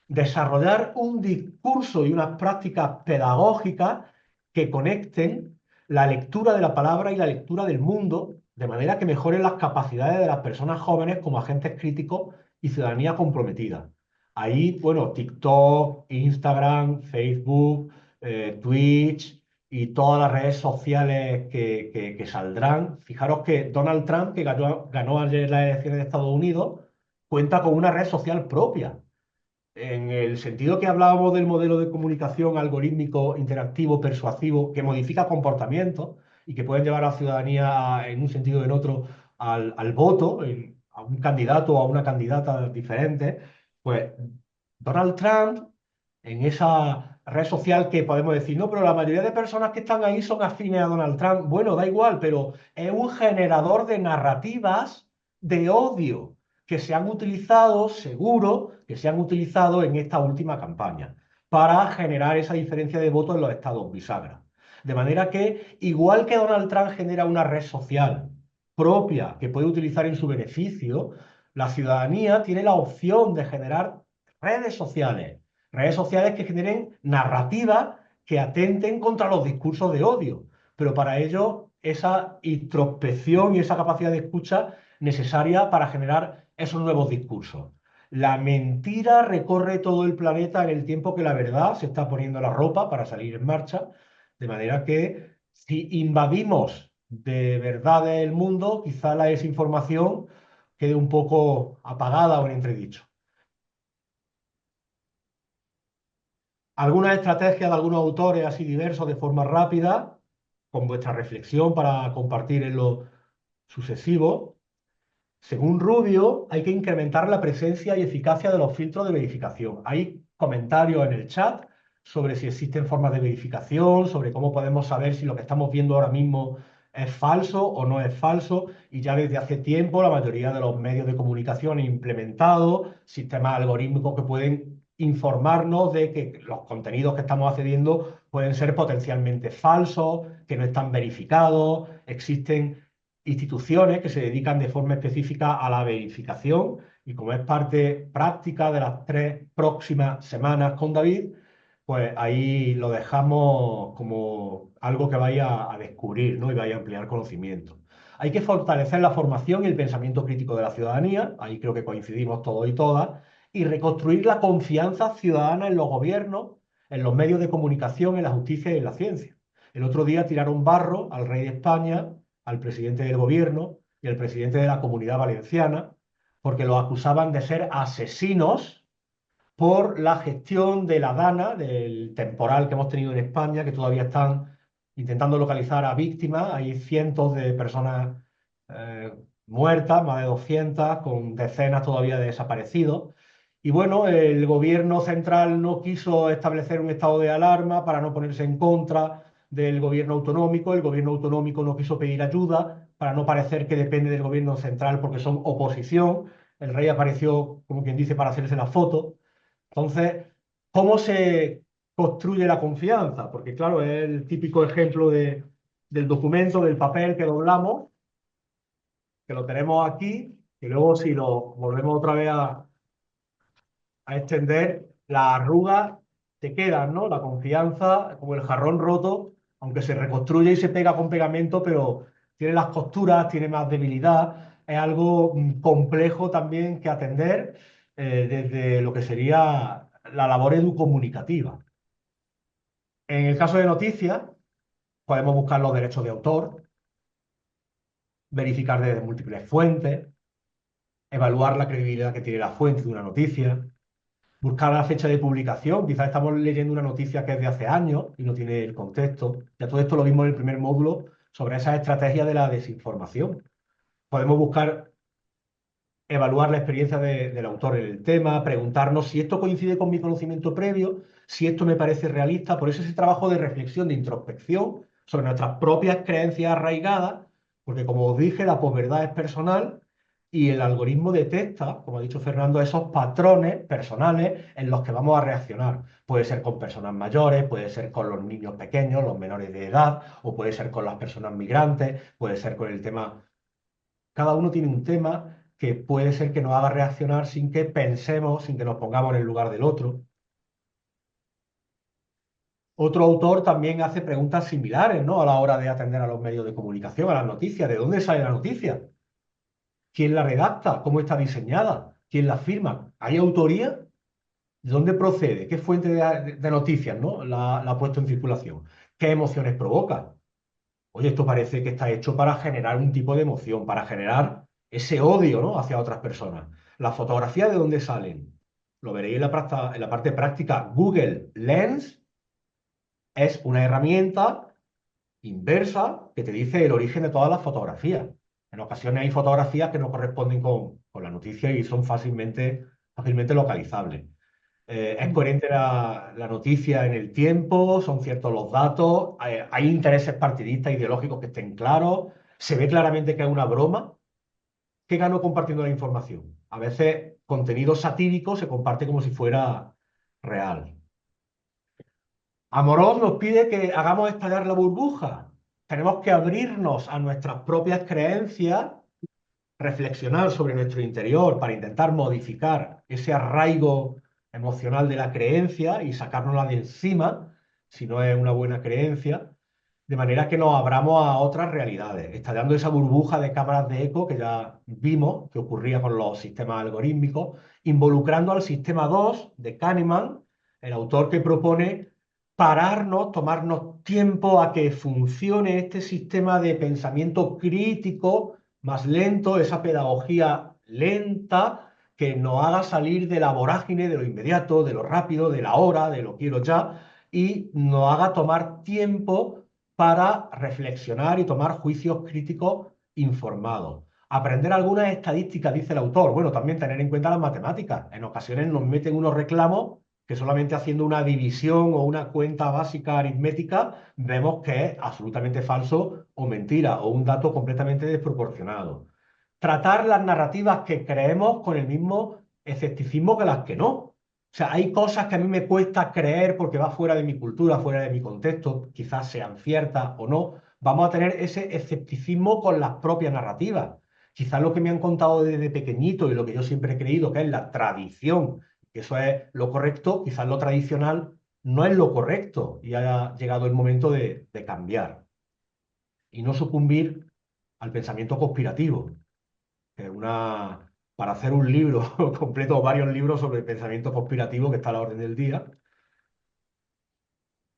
Desarrollar un discurso y unas prácticas pedagógicas que conecten la lectura de la palabra y la lectura del mundo, de manera que mejoren las capacidades de las personas jóvenes como agentes críticos y ciudadanía comprometida. Ahí, bueno, TikTok, Instagram, Facebook, Twitch y todas las redes sociales que saldrán. Fijaros que Donald Trump, que ganó ayer las elecciones de Estados Unidos, cuenta con una red social propia en el sentido que hablábamos del modelo de comunicación algorítmico, interactivo, persuasivo, que modifica comportamientos y que pueden llevar a la ciudadanía en un sentido o en otro al voto, a un candidato o a una candidata diferente, pues Donald Trump, en esa red social que podemos decir, no, pero la mayoría de personas que están ahí son afines a Donald Trump, bueno, da igual, pero es un generador de narrativas de odio que se han utilizado, seguro, que se han utilizado en esta última campaña para generar esa diferencia de votos en los estados bisagra. De manera que, igual que Donald Trump genera una red social propia que puede utilizar en su beneficio, la ciudadanía tiene la opción de generar redes sociales que generen narrativas que atenten contra los discursos de odio. Pero para ello, esa introspección y esa capacidad de escucha necesaria para generar esos nuevos discursos. La mentira recorre todo el planeta en el tiempo que la verdad se está poniendo la ropa para salir en marcha, de manera que si invadimos de verdad el mundo, quizá la desinformación quede un poco apagada o en entredicho. Algunas estrategias de algunos autores así diversos de forma rápida, con vuestra reflexión para compartir en lo sucesivo. Según Rubio, hay que incrementar la presencia y eficacia de los filtros de verificación. Hay comentarios en el chat sobre si existen formas de verificación, sobre cómo podemos saber si lo que estamos viendo ahora mismo es falso o no es falso. Y ya desde hace tiempo la mayoría de los medios de comunicación han implementado sistemas algorítmicos que pueden informarnos de que los contenidos que estamos accediendo pueden ser potencialmente falsos, que no están verificados, existen instituciones que se dedican de forma específica a la verificación y como es parte práctica de las 3 próximas semanas con David, pues ahí lo dejamos como algo que vaya a descubrir, ¿no? Y vaya a ampliar conocimiento. Hay que fortalecer la formación y el pensamiento crítico de la ciudadanía, ahí creo que coincidimos todos y todas, y reconstruir la confianza ciudadana en los gobiernos, en los medios de comunicación, en la justicia y en la ciencia. El otro día tiraron barro al rey de España, al presidente del gobierno y al presidente de la Comunidad Valenciana, porque los acusaban de ser asesinos por la gestión de la DANA, del temporal que hemos tenido en España, que todavía están intentando localizar a víctimas. Hay cientos de personas eh, muertas, más de 200, con decenas todavía de desaparecidos. Y bueno, el gobierno central no quiso establecer un estado de alarma para no ponerse en contra del gobierno autonómico. El gobierno autonómico no quiso pedir ayuda para no parecer que depende del gobierno central porque son oposición. El rey apareció, como quien dice, para hacerse la foto. Entonces, ¿cómo se construye la confianza? Porque claro, es el típico ejemplo del documento, del papel que doblamos, que lo tenemos aquí, y luego si lo volvemos otra vez a extender, las arrugas te quedan, ¿no? La confianza, como el jarrón roto, aunque se reconstruye y se pega con pegamento, pero tiene las costuras, tiene más debilidad. Es algo complejo también que atender desde lo que sería la labor educomunicativa. En el caso de noticias, podemos buscar los derechos de autor, verificar desde múltiples fuentes, evaluar la credibilidad que tiene la fuente de una noticia, buscar la fecha de publicación. Quizás estamos leyendo una noticia que es de hace años y no tiene el contexto. Ya todo esto lo vimos en el primer módulo sobre esas estrategias de la desinformación. Podemos buscar, evaluar la experiencia del autor en el tema, preguntarnos si esto coincide con mi conocimiento previo, si esto me parece realista. Por eso ese trabajo de reflexión, de introspección sobre nuestras propias creencias arraigadas, porque como os dije, la posverdad es personal y el algoritmo detecta, como ha dicho Fernando, esos patrones personales en los que vamos a reaccionar. Puede ser con personas mayores, puede ser con los niños pequeños, los menores de edad, o puede ser con las personas migrantes, puede ser con el tema. Cada uno tiene un tema que puede ser que nos haga reaccionar sin que pensemos, sin que nos pongamos en el lugar del otro. Otro autor también hace preguntas similares, ¿no? A la hora de atender a los medios de comunicación, a las noticias. ¿De dónde sale la noticia? ¿Quién la redacta? ¿Cómo está diseñada? ¿Quién la firma? ¿Hay autoría? ¿De dónde procede? ¿Qué fuente de noticias, ¿no? la ha puesto en circulación? ¿Qué emociones provoca? Oye, esto parece que está hecho para generar un tipo de emoción, para generar ese odio, ¿no? Hacia otras personas. ¿Las fotografías de dónde salen? Lo veréis en la parte práctica. Google Lens es una herramienta inversa que te dice el origen de todas las fotografías. En ocasiones hay fotografías que no corresponden con la noticia y son fácilmente localizables. Es coherente la noticia en el tiempo, son ciertos los datos, hay intereses partidistas ideológicos que estén claros, se ve claramente que es una broma. ¿Qué gano compartiendo la información? A veces contenido satírico se comparte como si fuera real. Amorós nos pide que hagamos estallar la burbuja. Tenemos que abrirnos a nuestras propias creencias, reflexionar sobre nuestro interior para intentar modificar ese arraigo emocional de la creencia y sacárnosla de encima, si no es una buena creencia, de manera que nos abramos a otras realidades, estallando esa burbuja de cámaras de eco que ya vimos que ocurría con los sistemas algorítmicos, involucrando al sistema 2 de Kahneman, el autor que propone pararnos, tomarnos tiempo a que funcione este sistema de pensamiento crítico más lento, esa pedagogía lenta que nos haga salir de la vorágine, de lo inmediato, de lo rápido, de la hora, de lo quiero ya, y nos haga tomar tiempo para reflexionar y tomar juicios críticos informados. Aprender algunas estadísticas, dice el autor. Bueno, también tener en cuenta las matemáticas. En ocasiones nos meten unos reclamos que solamente haciendo una división o una cuenta básica aritmética vemos que es absolutamente falso o mentira o un dato completamente desproporcionado. Tratar las narrativas que creemos con el mismo escepticismo que las que no. O sea, hay cosas que a mí me cuesta creer porque va fuera de mi cultura, fuera de mi contexto, quizás sean ciertas o no. Vamos a tener ese escepticismo con las propias narrativas. Quizás lo que me han contado desde pequeñito y lo que yo siempre he creído que es la tradición, que eso es lo correcto, quizás lo tradicional no es lo correcto y haya llegado el momento de cambiar y no sucumbir al pensamiento conspirativo, que es para hacer un libro completo o varios libros sobre el pensamiento conspirativo que está a la orden del día.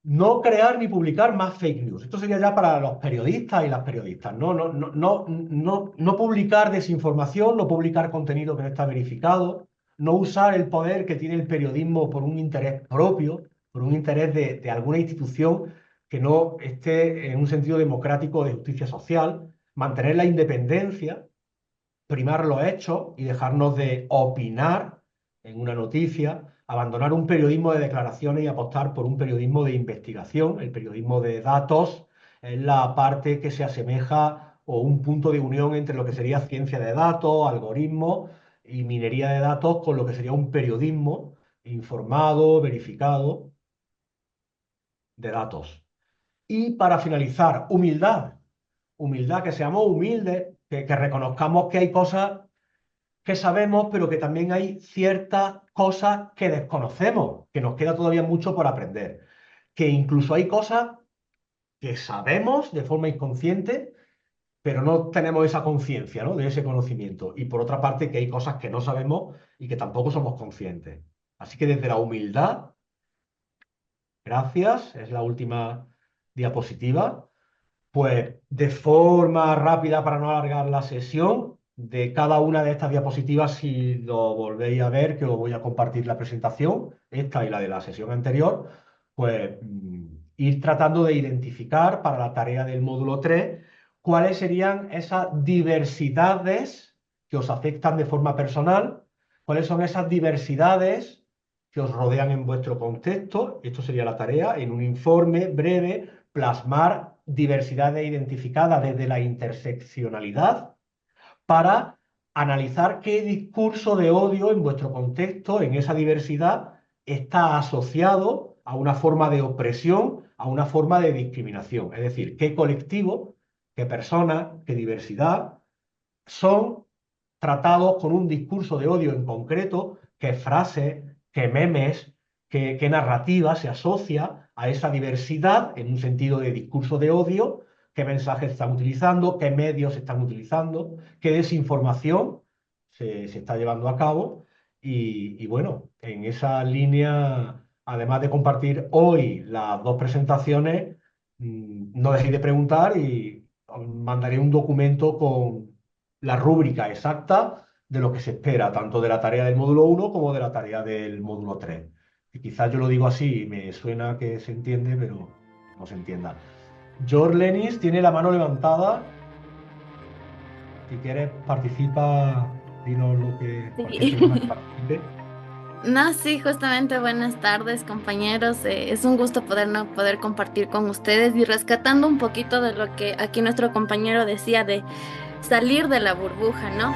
No crear ni publicar más fake news. Esto sería ya para los periodistas y las periodistas. No publicar desinformación, no publicar contenido que no está verificado, no usar el poder que tiene el periodismo por un interés propio, por un interés de alguna institución que no esté en un sentido democrático de justicia social, mantener la independencia, primar los hechos y dejarnos de opinar en una noticia, abandonar un periodismo de declaraciones y apostar por un periodismo de investigación. El periodismo de datos es la parte que se asemeja o un punto de unión entre lo que sería ciencia de datos, algoritmos y minería de datos con lo que sería un periodismo informado, verificado de datos. Y para finalizar, humildad. Humildad, que seamos humildes, que reconozcamos que hay cosas que sabemos, pero que también hay ciertas cosas que desconocemos, que nos queda todavía mucho por aprender. Que incluso hay cosas que sabemos de forma inconsciente, pero no tenemos esa conciencia, ¿no? De ese conocimiento. Y por otra parte, que hay cosas que no sabemos y que tampoco somos conscientes. Así que desde la humildad, gracias, es la última diapositiva. Pues de forma rápida para no alargar la sesión, de cada una de estas diapositivas, si lo volvéis a ver, que os voy a compartir la presentación, esta y la de la sesión anterior, pues ir tratando de identificar para la tarea del módulo 3 cuáles serían esas diversidades que os afectan de forma personal, cuáles son esas diversidades que os rodean en vuestro contexto. Esto sería la tarea, en un informe breve, plasmar diversidades identificadas desde la interseccionalidad para analizar qué discurso de odio en vuestro contexto, en esa diversidad, está asociado a una forma de opresión, a una forma de discriminación. Es decir, qué colectivo, qué persona, qué diversidad son tratados con un discurso de odio en concreto, qué frases, qué memes, qué narrativa se asocia a esa diversidad en un sentido de discurso de odio, qué mensajes están utilizando, qué medios están utilizando, qué desinformación se está llevando a cabo. Y bueno, en esa línea, además de compartir hoy las dos presentaciones, no dejéis de preguntar y os mandaré un documento con la rúbrica exacta de lo que se espera, tanto de la tarea del módulo 1 como de la tarea del módulo 3. Y quizás yo lo digo así y me suena que se entiende, pero no se entienda. George Lenis tiene la mano levantada. Si quieres, participa, dinos lo que cualquier Sí. persona que participe. No, sí, justamente buenas tardes, compañeros. Es un gusto poder compartir con ustedes y rescatando un poquito de lo que aquí nuestro compañero decía de salir de la burbuja, ¿no?